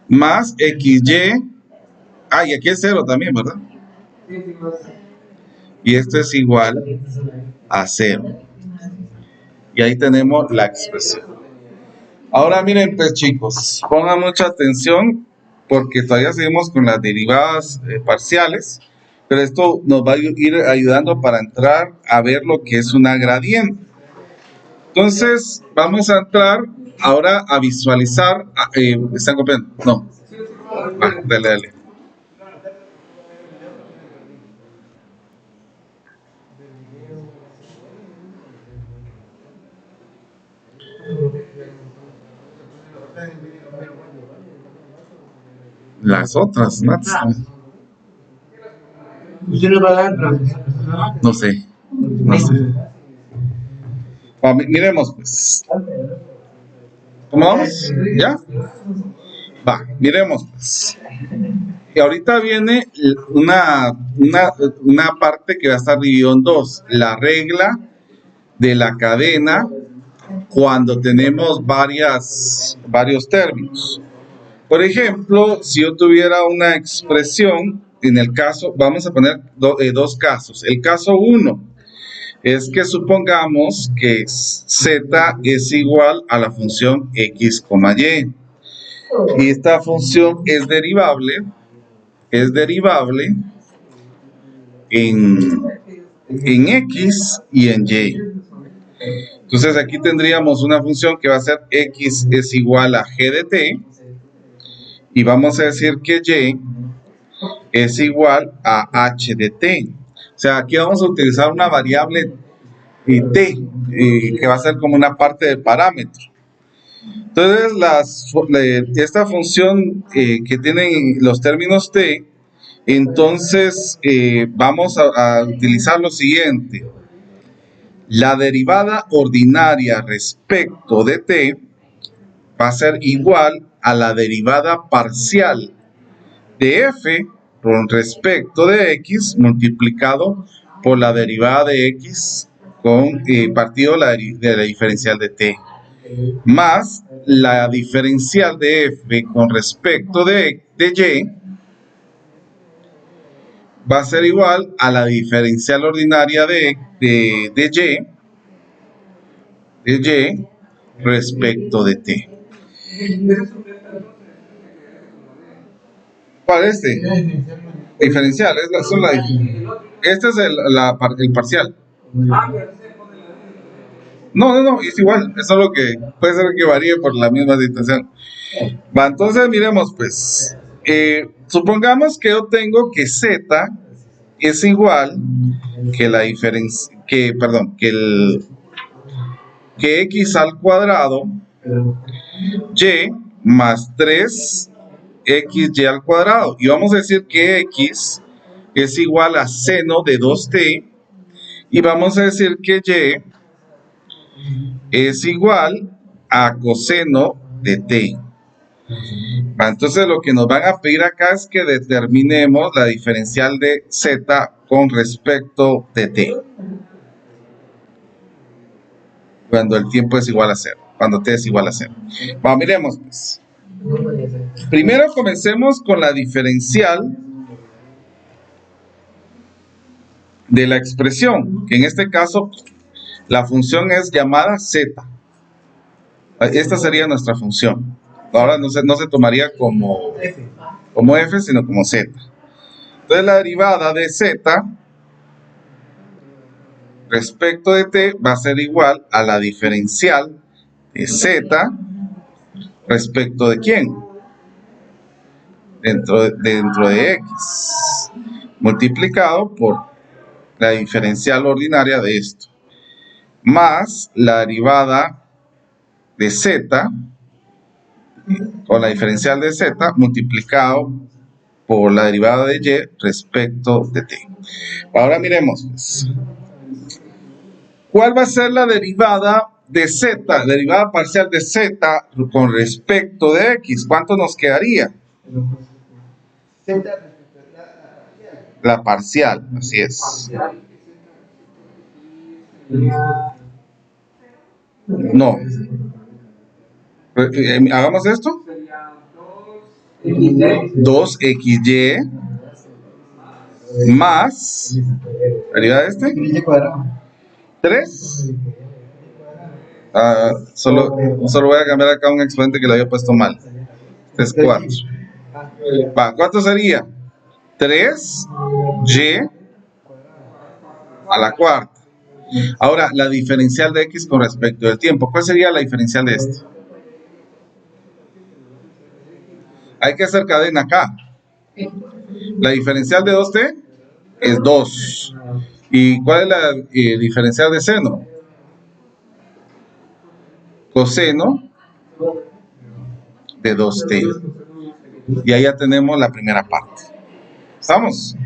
Más XY. Ah, y aquí es 0 también, ¿verdad? Y esto es igual a 0. Y ahí tenemos la expresión. Ahora miren pues chicos, pongan mucha atención porque todavía seguimos con las derivadas parciales, pero esto nos va a ir ayudando para entrar a ver lo que es una gradiente. Entonces, vamos a entrar ahora a visualizar. ¿Están copiando? No. Va, dale, dale. Las otras, Mats. Usted nos va a dar, No sé. No sé. Va, miremos, pues. ¿Cómo vamos? ¿Ya? Va, miremos, pues. Y ahorita viene una parte que va a estar dividida en dos. La regla de la cadena cuando tenemos varios términos. Por ejemplo, si yo tuviera una expresión, en el caso, vamos a poner dos casos. El caso 1 es que supongamos que z es igual a la función x, y. Y esta función es derivable en x y en y. Entonces aquí tendríamos una función que va a ser x es igual a g de t, y vamos a decir que y es igual a h de t. O sea, aquí vamos a utilizar una variable t, que va a ser como una parte del parámetro. Entonces, esta función que tiene los términos t, entonces vamos a utilizar lo siguiente. La derivada ordinaria respecto de t va a ser igual a la derivada parcial de f con respecto de x multiplicado por la derivada de x partido de la diferencial de t, más la diferencial de f con respecto de y va a ser igual a la diferencial ordinaria de y respecto de t. ¿Cuál es este? Diferencial, este es el parcial. No, es igual, es solo que puede ser que varíe por la misma situación. Va, entonces miremos pues, supongamos que yo tengo que z es igual que la diferencia, que x al cuadrado y más 3xy al cuadrado, y vamos a decir que x es igual a seno de 2t, y vamos a decir que y es igual a coseno de t. Entonces lo que nos van a pedir acá es que determinemos la diferencial de z con respecto de t cuando el tiempo es igual a 0, cuando t es igual a 0. Bueno, miremos pues. Primero comencemos con la diferencial de la expresión, que en este caso la función es llamada z. Esta sería nuestra función. Ahora no se tomaría como f, sino como z. Entonces la derivada de z respecto de t va a ser igual a la diferencial de z respecto de quién, dentro de x, multiplicado por la diferencial ordinaria de esto, más la derivada de z o la diferencial de z multiplicado por la derivada de y respecto de t. Ahora miremos pues, ¿cuál va a ser la derivada de z, derivada parcial de z con respecto de x? ¿Cuánto nos quedaría? La parcial, así es. No. Hagamos esto. 2xy más la derivada de este 3. Solo voy a cambiar acá un exponente que lo había puesto mal. Este es 4. Va, ¿cuánto sería? 3y a la cuarta Ahora, la diferencial de x con respecto del tiempo. ¿Cuál sería la diferencial de este? Hay que hacer cadena acá. La diferencial de 2t es 2. ¿Y cuál es la diferencial de seno? Coseno de 2t. Y ahí ya tenemos la primera parte. ¿Estamos?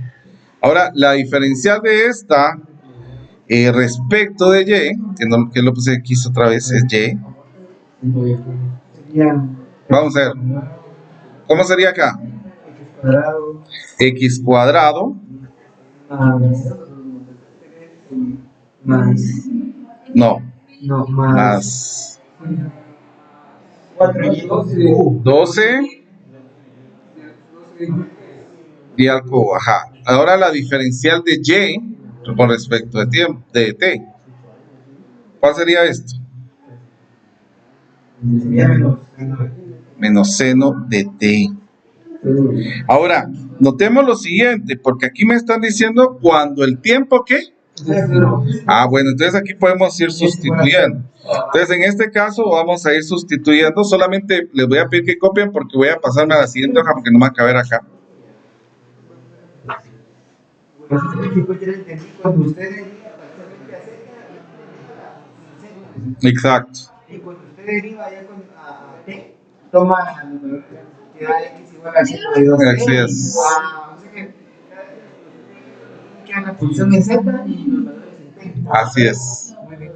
Ahora, la diferencial de esta respecto de y, que lo puse aquí otra vez, es y. Vamos a ver. ¿Cómo sería acá? X cuadrado Más. no, No, más 4y 12 y al cubo, ajá. Ahora la diferencial de y con respecto de tiempo, de t. ¿Cuál sería esto? Menos seno de t. Ahora, notemos lo siguiente, porque aquí me están diciendo cuando el tiempo, ¿qué? Ah, bueno, entonces aquí podemos ir sustituyendo. Entonces, en este caso vamos a ir sustituyendo. Solamente les voy a pedir que copien porque voy a pasarme a la siguiente hoja porque no me va a caber acá. Exacto. Y cuando usted deriva ya con t, toma que da x igual a 100 de 2t. Así es. O sea que la función en z y los valores en t. Así es. Muy bien.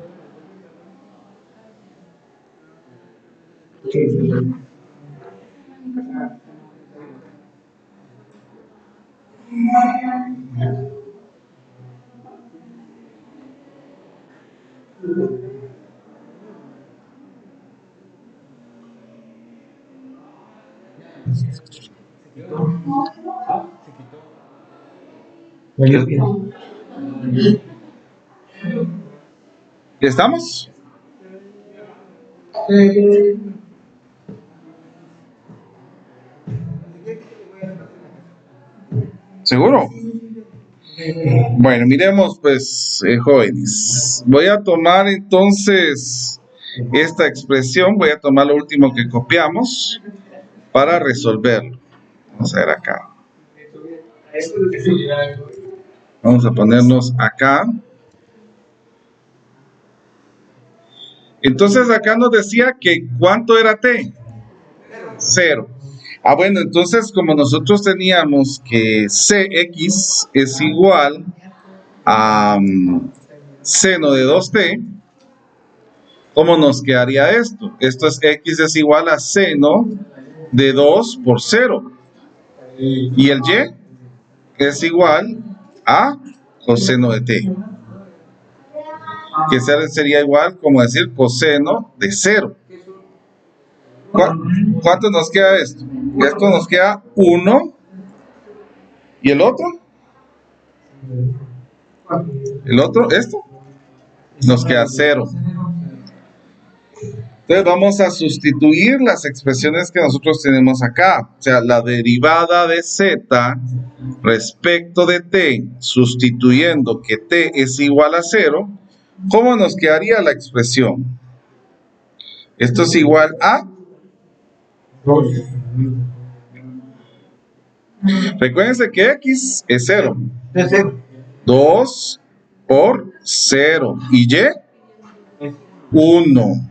¿Ya estamos? ¿Seguro? Bueno, miremos pues, jóvenes. Voy a tomar entonces esta expresión, voy a tomar lo último que copiamos para resolverlo. Vamos a ver acá. Vamos a ponernos acá. Entonces acá nos decía que ¿cuánto era t? 0. Ah, bueno, entonces como nosotros teníamos que cx es igual a seno de 2t, ¿cómo nos quedaría esto? Esto es x es igual a seno de 2 por 0. Y el y es igual a coseno de t. Que sería igual como decir coseno de 0. ¿Cuánto nos queda esto? Esto nos queda 1. ¿Y el otro? ¿El otro? ¿Esto? Nos queda 0. Entonces vamos a sustituir las expresiones que nosotros tenemos acá. O sea, la derivada de z respecto de t, sustituyendo que t es igual a 0, ¿cómo nos quedaría la expresión? Esto es igual a... Recuérdense que x es 0. 2 por 0. ¿Y y? 1.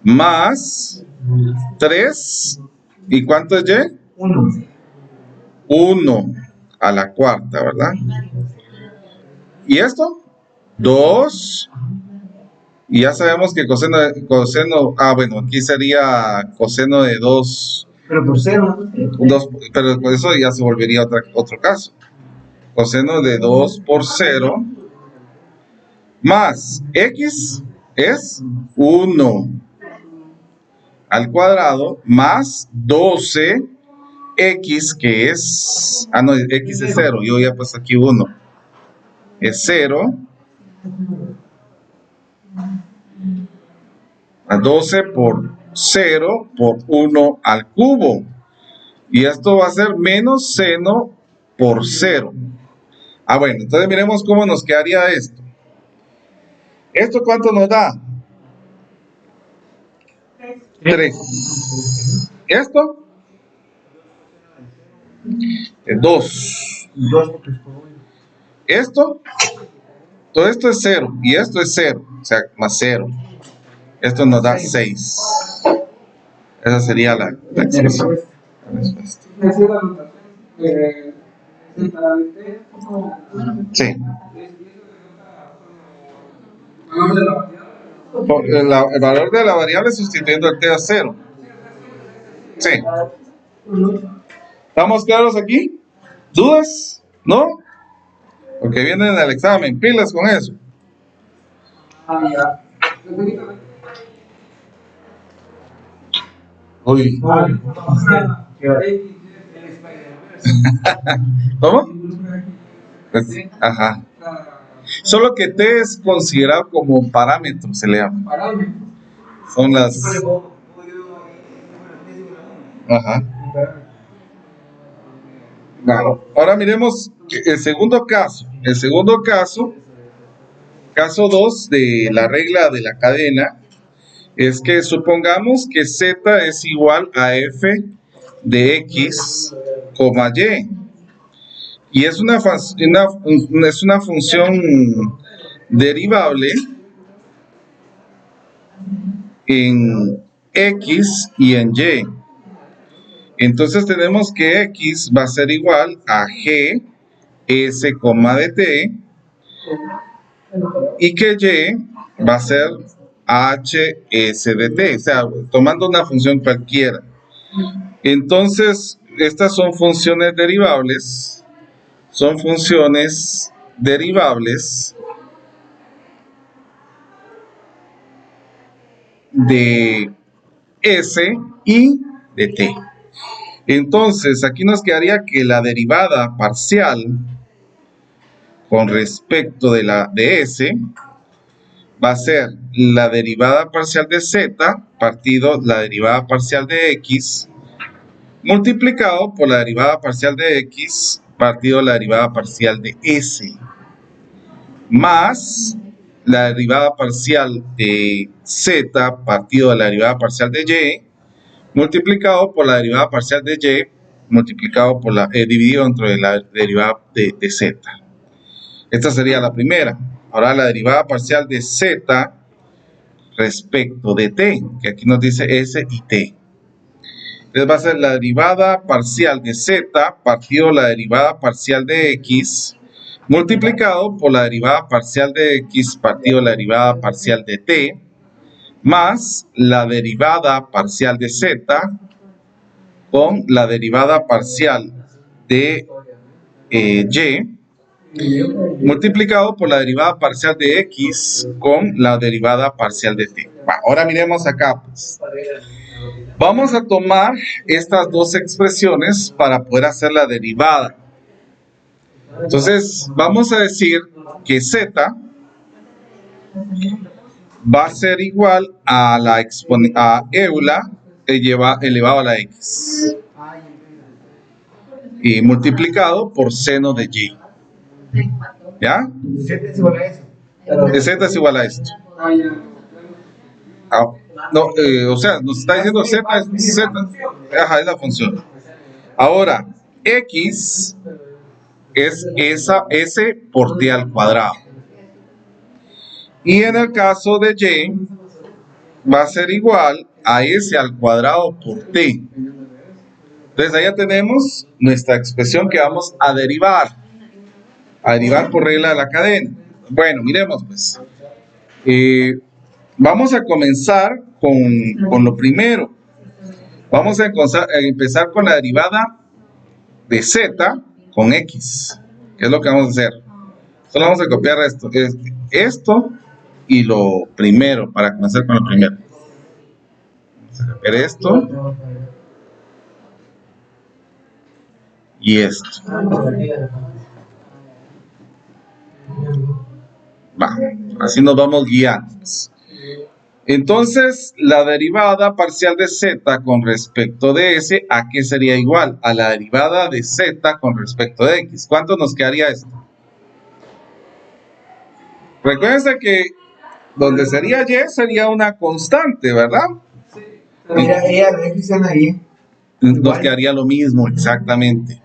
Más 3. ¿Y cuánto es y? 1. 1 a la cuarta, ¿verdad? ¿Y esto? 2. Y ya sabemos que coseno, bueno, aquí sería coseno de 2. Pero por 0. 2, pero por eso ya se volvería otro caso. Coseno de 2 por 0 más x es 1 al cuadrado más 12 x que es, no, x es 0, yo ya he puesto aquí 1, es 0 a 12 por 0 por 1 al cubo, y esto va a ser menos seno por 0. Ah, bueno, entonces miremos cómo nos quedaría esto. ¿Esto cuánto nos da? 3. ¿Esto? 2. ¿Esto? Todo esto es 0 y esto es 0, o sea, más 0. Esto nos da 6. Esa sería la expresión. Sí. El valor de la variable sustituyendo el t a 0. Sí. ¿Estamos claros aquí? ¿Dudas? ¿No? Porque vienen en el examen. Pilas con eso. Uy. ¿Cómo? Pues, ajá. Solo que t es considerado como un parámetro, se le llama. Son las... Ajá. Bueno, ahora miremos el segundo caso. El segundo caso, caso 2 de la regla de la cadena, es que supongamos que z es igual a f de x, y. Y es una función derivable en x y en y. Entonces tenemos que x va a ser igual a g s, de t, y que y va a ser h s de t, o sea, tomando una función cualquiera. Entonces, estas son funciones derivables. Son funciones derivables de s y de t. Entonces, aquí nos quedaría que la derivada parcial con respecto de s va a ser la derivada parcial de z partido la derivada parcial de x multiplicado por la derivada parcial de x partido la derivada parcial de s más la derivada parcial de z partido de la derivada parcial de y multiplicado por la derivada parcial de y multiplicado por dividido entre la derivada de z. Esta sería la primera. Ahora la derivada parcial de z respecto de t, que aquí nos dice s y t. Entonces va a ser la derivada parcial de z partido la derivada parcial de x multiplicado por la derivada parcial de x partido la derivada parcial de t más la derivada parcial de z con la derivada parcial de y multiplicado por la derivada parcial de x con la derivada parcial de t. Bueno, ahora miremos acá, pues. Vamos a tomar estas dos expresiones para poder hacer la derivada. Entonces, vamos a decir que z va a ser igual a eula elevado a la x y multiplicado por seno de y. ¿Ya? Z es igual a eso. Z es igual a esto. No, o sea, nos está diciendo z, ajá, es la función. Ahora, x es s por t al cuadrado. Y en el caso de y, va a ser igual a s al cuadrado por t. Entonces, allá tenemos nuestra expresión que vamos a derivar. A derivar por regla de la cadena. Bueno, miremos pues. Vamos a comenzar con lo primero. Vamos a empezar con la derivada de z con x. ¿Qué es lo que vamos a hacer? Solo vamos a copiar esto y lo primero, para comenzar con lo primero. Vamos a copiar esto y esto. Va, así nos vamos guiando. Entonces, la derivada parcial de z con respecto de s, ¿a qué sería igual? A la derivada de z con respecto de x. ¿Cuánto nos quedaría esto? Recuerden que donde sería y sería una constante, ¿verdad? Mira, ella la X en la Y. Nos quedaría lo mismo, exactamente.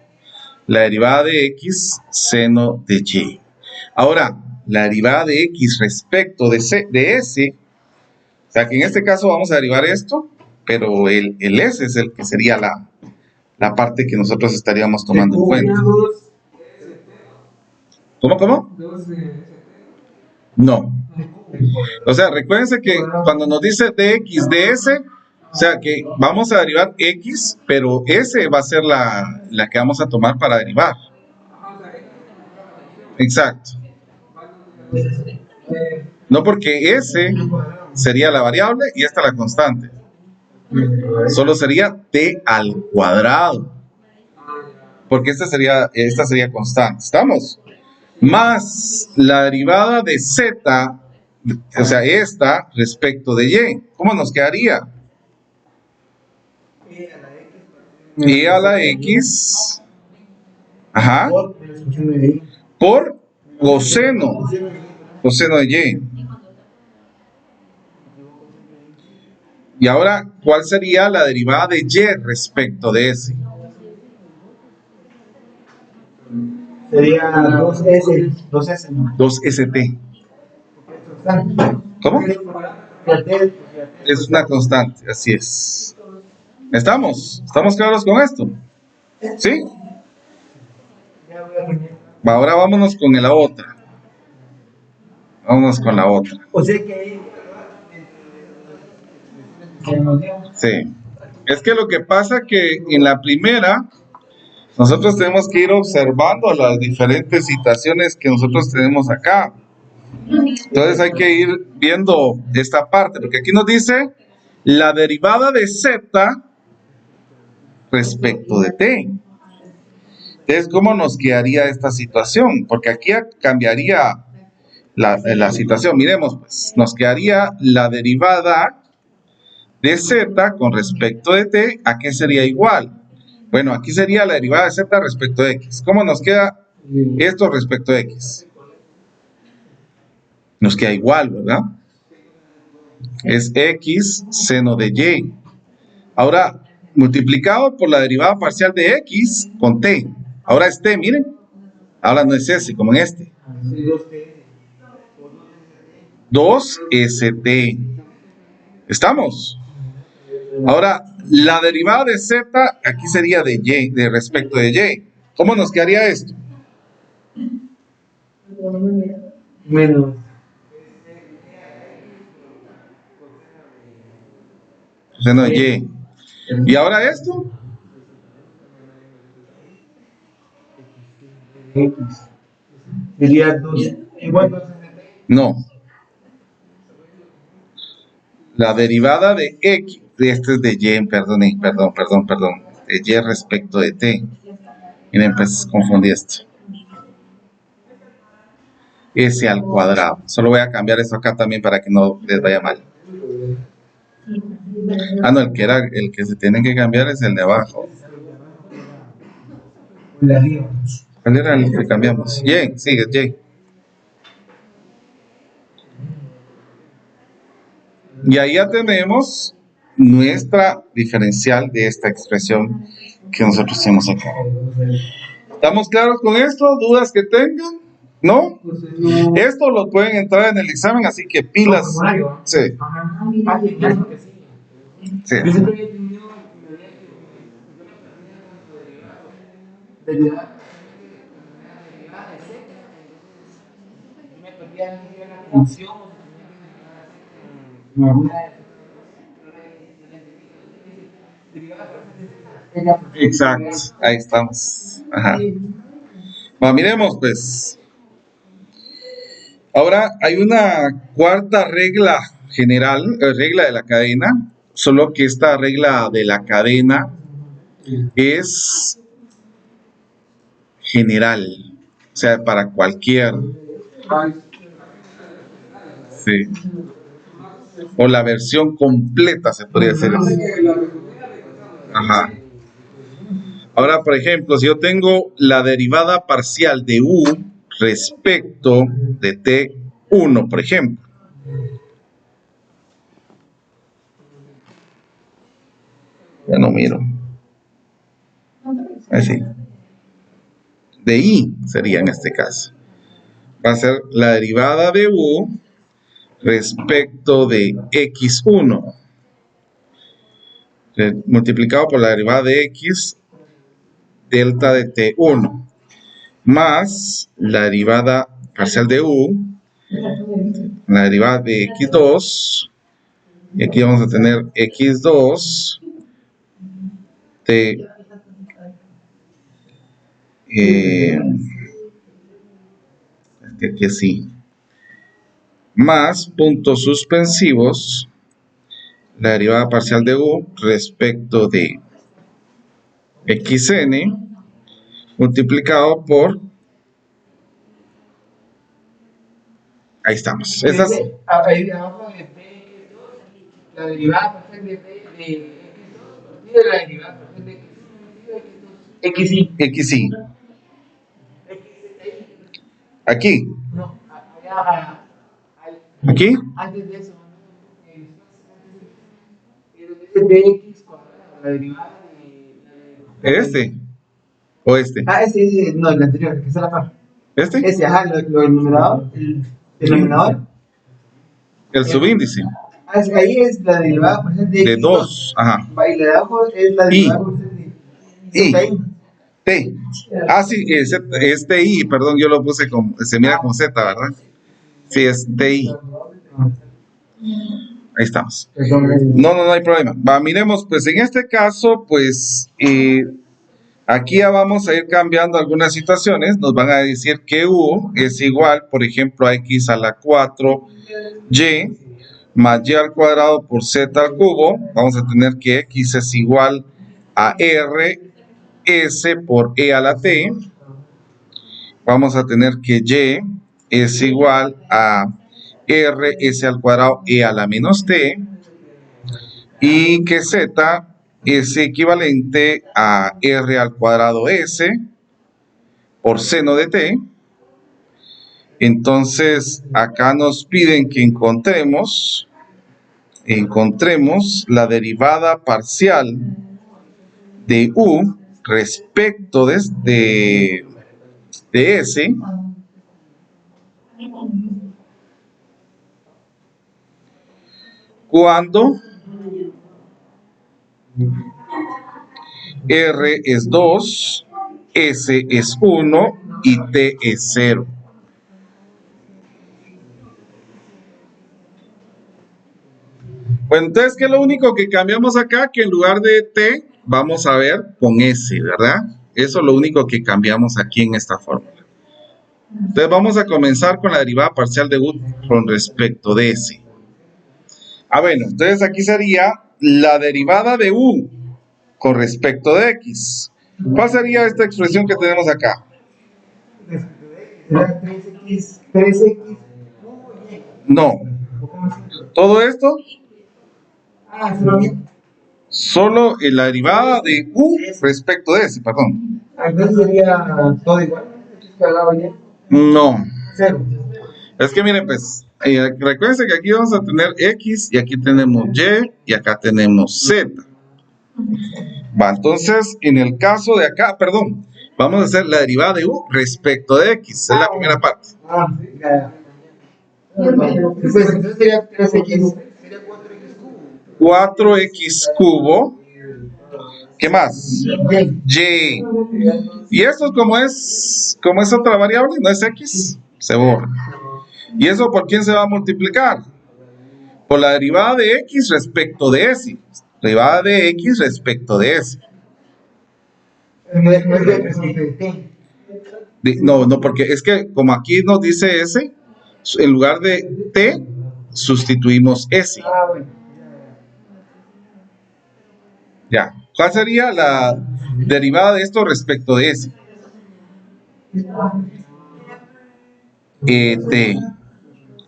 La derivada de X seno de Y. Ahora, la derivada de X respecto de S, o sea que en este caso vamos a derivar esto, pero el S es el que sería la parte que nosotros estaríamos tomando en cuenta. ¿Cómo? No. O sea, recuérdense que cuando nos dice dx ds, o sea que vamos a derivar x, pero s va a ser la que vamos a tomar para derivar. Exacto. No, porque s sería la variable y esta la constante. Solo sería t al cuadrado. Porque esta sería constante. ¿Estamos? Más la derivada de z, o sea, esta respecto de y. ¿Cómo nos quedaría? Y a la x, ajá, por coseno de y. Y ahora, ¿cuál sería la derivada de y respecto de s? Sería 2S, ¿no? 2st. ¿Cómo? Es una constante, así es. ¿Estamos claros con esto? ¿Sí? Ahora vámonos con la otra. Vámonos con la otra. O sea que ahí. Sí. Es que lo que pasa que en la primera nosotros tenemos que ir observando las diferentes situaciones que nosotros tenemos acá. Entonces hay que ir viendo esta parte, porque aquí nos dice la derivada de z respecto de t. Entonces, ¿cómo nos quedaría esta situación? Porque aquí cambiaría la situación. Miremos, pues, nos quedaría la derivada de z con respecto de t. ¿A qué sería igual? Bueno, aquí sería la derivada de z respecto de x. ¿Cómo nos queda esto respecto de x? Nos queda igual, ¿verdad? Es x seno de y. Ahora, multiplicado por la derivada parcial de x con t. Ahora es t, miren. Ahora no es s, como en este. 2st. ¿Estamos? Ahora, la derivada de z aquí sería de y, de respecto de y. ¿Cómo nos quedaría esto? Menos. Seno de y. ¿Y ahora esto? X. Sería 2. Igual. No. La derivada de x, este es de y, perdón. De y respecto de t. Miren, pues confundí esto. S al cuadrado. Solo voy a cambiar esto acá también para que no les vaya mal. Ah, no, el que se tiene que cambiar es el de abajo. ¿Cuál era el que cambiamos? Y, sí, es Y. Y ahí ya tenemos nuestra diferencial de esta expresión que nosotros tenemos acá. ¿Estamos claros con esto? ¿Dudas que tengan? ¿No? Esto lo pueden entrar en el examen, así que pilas. Sí. Sí. Exacto, ahí estamos. Ajá. Bueno, miremos pues. Ahora hay una cuarta regla general, regla de la cadena, solo que esta regla de la cadena es general, o sea, para cualquier. Sí. O la versión completa se podría hacer así. Ajá. Ahora, por ejemplo, si yo tengo la derivada parcial de u respecto de t1, por ejemplo. Ya no miro. Así. De I sería en este caso. Va a ser la derivada de U respecto de x1 multiplicado por la derivada de x delta de t1 más la derivada parcial de U, la derivada de x2, y aquí vamos a tener x2 de aquí sí, más puntos suspensivos, la derivada parcial de U respecto de xn multiplicado por, ahí estamos. Estas, Ahí abajo de P, la derivada parcial de P de X2 partido de la derivada parcial de XI. xi. Aquí. No, allá, Aquí. antes de eso, de X cuadrado, la derivada de. Este. O este. Ese, no, el anterior, que es la par. Este. Ese, ajá, lo del numerador, el denominador. El subíndice. Ahí es la derivada parcial de 2. Ajá. Y la de abajo es la derivada parcial de I. T. Ah, sí, es TI, perdón, yo lo puse como, se mira como Z, ¿verdad? Sí, es TI. Ahí estamos. No hay problema. Va, miremos, pues en este caso, pues aquí ya vamos a ir cambiando algunas situaciones. Nos van a decir que U es igual, por ejemplo, a X a la 4Y más Y al cuadrado por Z al cubo. Vamos a tener que X es igual a R S por E a la T. Vamos a tener que Y es igual a R S al cuadrado E a la menos T. Y que Z es equivalente a R al cuadrado S por seno de T. Entonces, acá nos piden que encontremos la derivada parcial de U respecto de S cuando R es 2, S es 1 y T es 0. Bueno, entonces, ¿qué es lo único que cambiamos acá? Que en lugar de T, vamos a ver con S, ¿verdad? Eso es lo único que cambiamos aquí en esta fórmula. Entonces, vamos a comenzar con la derivada parcial de U con respecto de S. Bueno, entonces aquí sería la derivada de U con respecto de X. ¿Cuál sería esta expresión que tenemos acá? 3X. No. ¿Todo esto? Solo la derivada de U respecto de S, perdón. Entonces sería todo igual. No. Cero. Es que miren, pues, recuerden que aquí vamos a tener X y aquí tenemos Y y acá tenemos Z. Va, entonces, en el caso de acá, perdón, vamos a hacer la derivada de U respecto de X. Es la primera parte. Sí, ya. Pues entonces sería 3X. Sería 4X cubo. ¿Qué más? Y. Y esto como es otra variable, no es X, se borra. ¿Y eso por quién se va a multiplicar? Por la derivada de X respecto de S. Derivada de X respecto de S. No, porque es que como aquí nos dice S, en lugar de T, sustituimos S. Ya. ¿Cuál sería la derivada de esto respecto de S? T.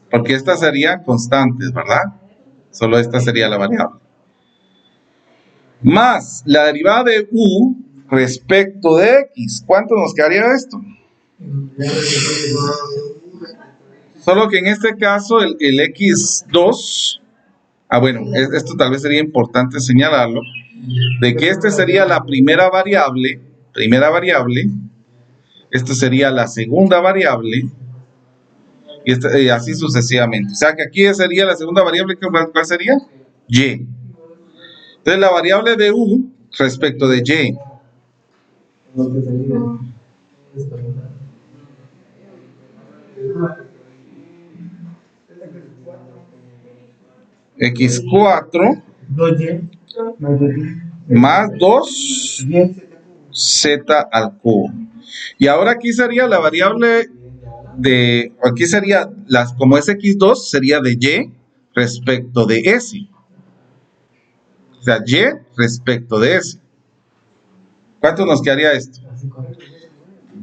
Porque estas serían constantes, ¿verdad? Solo esta sería la variable. Más la derivada de U respecto de X. ¿Cuánto nos quedaría esto? Solo que en este caso el X2, bueno, esto tal vez sería importante señalarlo. de que este sería la primera variable, esta sería la segunda variable, y así sucesivamente. O sea que aquí sería la segunda variable, ¿cuál sería? Y. Entonces la variable de U respecto de Y. X4 más 2z al cubo. Y ahora aquí sería la variable aquí sería, como es X2, sería de Y respecto de S. O sea, Y respecto de S. ¿Cuánto nos quedaría esto?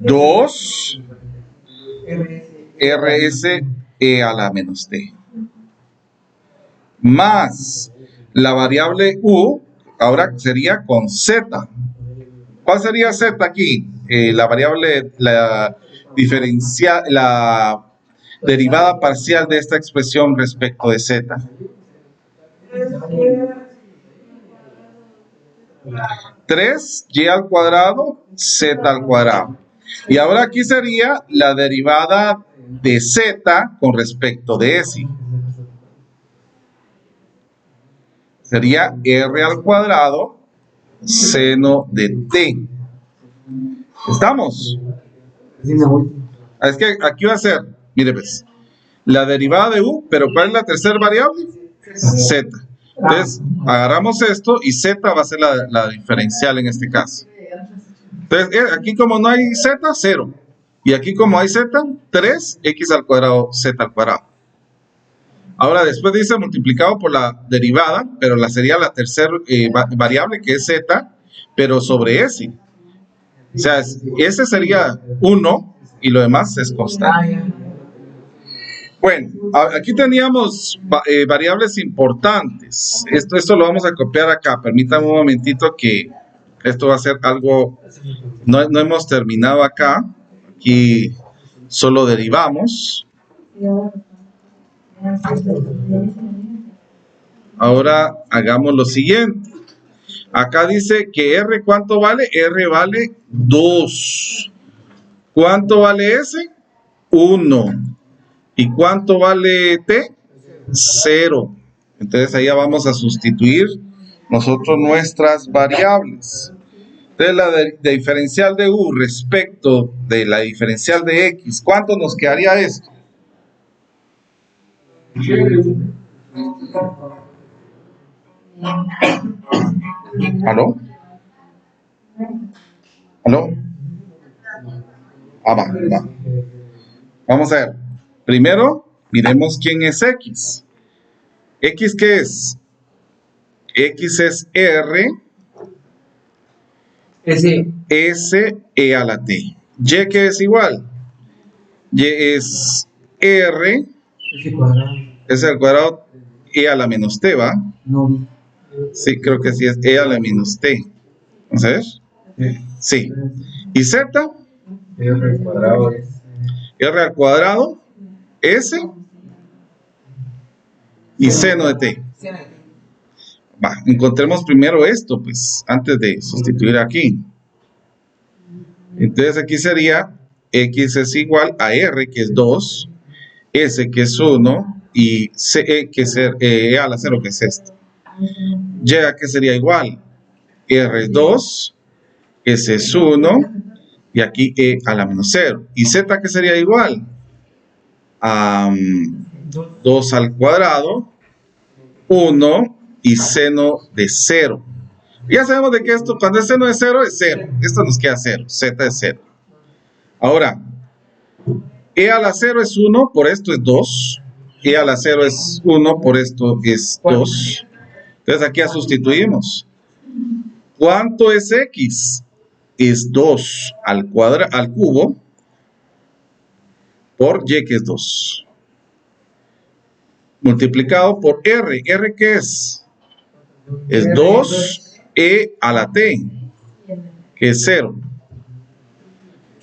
2 RS E a la menos T. Más la variable U, ahora sería con Z. ¿Cuál sería Z aquí? La variable, la diferencial, la derivada parcial de esta expresión respecto de Z. 3y al cuadrado, z al cuadrado. Y ahora aquí sería la derivada de z con respecto de S. Sería r al cuadrado seno de t. ¿Estamos? Es que aquí va a ser, mire pues, la derivada de u, pero ¿cuál es la tercera variable? Z. Entonces, agarramos esto y z va a ser la diferencial en este caso. Entonces, aquí como no hay z, 0. Y aquí como hay z, 3x al cuadrado, z al cuadrado. Ahora después dice multiplicado por la derivada, pero sería la tercera variable que es z, pero sobre S. O sea, ese sería 1 y lo demás es constante. Bueno, aquí teníamos variables importantes. Esto lo vamos a copiar acá. Permítanme un momentito que esto va a ser algo... No hemos terminado acá. Aquí solo derivamos. Ahora hagamos lo siguiente. Acá dice que R, ¿cuánto vale? R vale 2. ¿Cuánto vale S? 1. ¿Y cuánto vale T? 0. Entonces ahí vamos a sustituir nosotros nuestras variables. Entonces la diferencial de U respecto de la diferencial de X, ¿cuánto nos quedaría esto? ¿Aló? ¿Aló? Va. Vamos a ver. Primero, miremos quién es X. ¿X qué es? X es R S E a la T. ¿Y qué es igual? Y es R S al cuadrado E a la menos T, ¿va? No. Sí, creo que sí es E a la menos T. ¿Vamos a ver? Sí. ¿Y Z? R al cuadrado. R al cuadrado S y seno de T. Va, encontremos primero esto, pues, antes de sustituir aquí. Entonces aquí sería X es igual a R, que es 2, S, que es 1, y C, que es E a la 0, que es esto. Y a que sería igual, R es 2, S es 1, y aquí E a la menos 0. ¿Y Z que sería igual? 2 al cuadrado, 1 y seno de 0. Ya sabemos de que esto, cuando es seno de 0, es 0. Esto nos queda 0. Z es 0. Ahora, E a la 0 es 1, por esto es 2. E a la 0 es 1, por esto es 2. Entonces aquí ya sustituimos. ¿Cuánto es X? Es 2 al cubo por Y, que es 2. Multiplicado por R. ¿R qué es? Es 2E a la T, que es 0.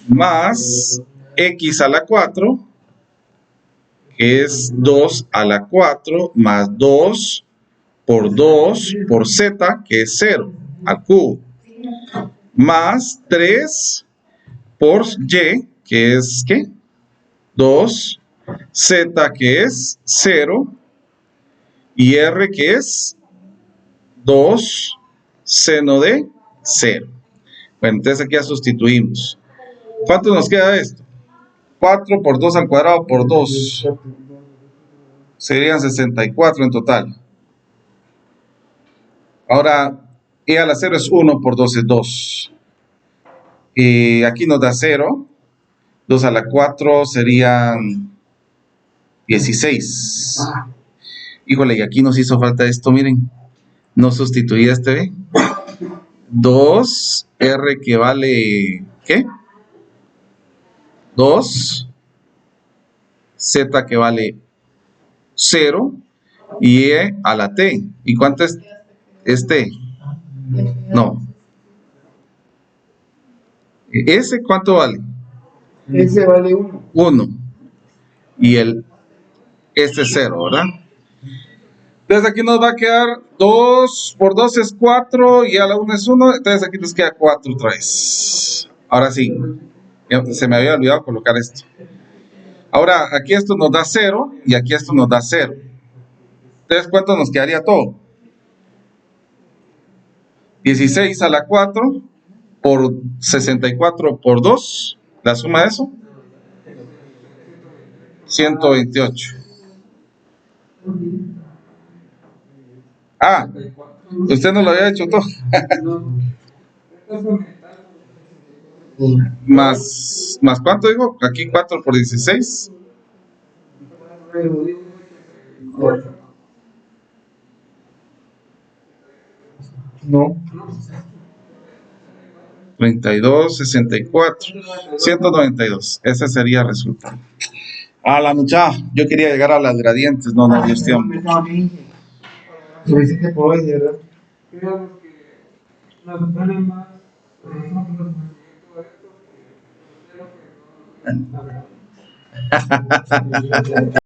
Más X a la 4, que es 2 a la 4, más 2 por Z, que es 0. al cubo, más 3 por y, que es, ¿qué? 2, z, que es 0, y r, que es 2 seno de 0. Bueno, entonces aquí ya sustituimos. ¿Cuánto nos queda de esto? 4 por 2 al cuadrado por 2. Serían 64 en total. Ahora, e a la 0 es 1 por 2 es 2. Y aquí nos da 0. 2 a la 4 serían 16. Híjole, y aquí nos hizo falta esto, miren. No sustituí este, ¿ve? 2, R que vale, ¿qué? 2, Z que vale 0, y E a la T. ¿Y cuánto es este? No. ¿Ese cuánto vale? Ese vale 1. 1. Y este es 0, ¿verdad? Entonces aquí nos va a quedar 2 por 2 es 4 y a la 1 es 1. Entonces aquí nos queda 4 otra vez. Ahora sí, se me había olvidado colocar esto. Ahora aquí esto nos da 0 y aquí esto nos da 0. Entonces, ¿cuánto nos quedaría todo? 16 a la 4 por 64 por 2. La suma de eso. 128. Ah, usted no lo había hecho todo. Más ¿cuánto digo? Aquí 4 por 16. No. 32, 64, 192. Ese sería el resultado. A la muchacha, yo quería llegar a las gradientes, no nos dio tiempo. Suficiente por hoy, de verdad. Digamos que nos duele más nosotros esto que no.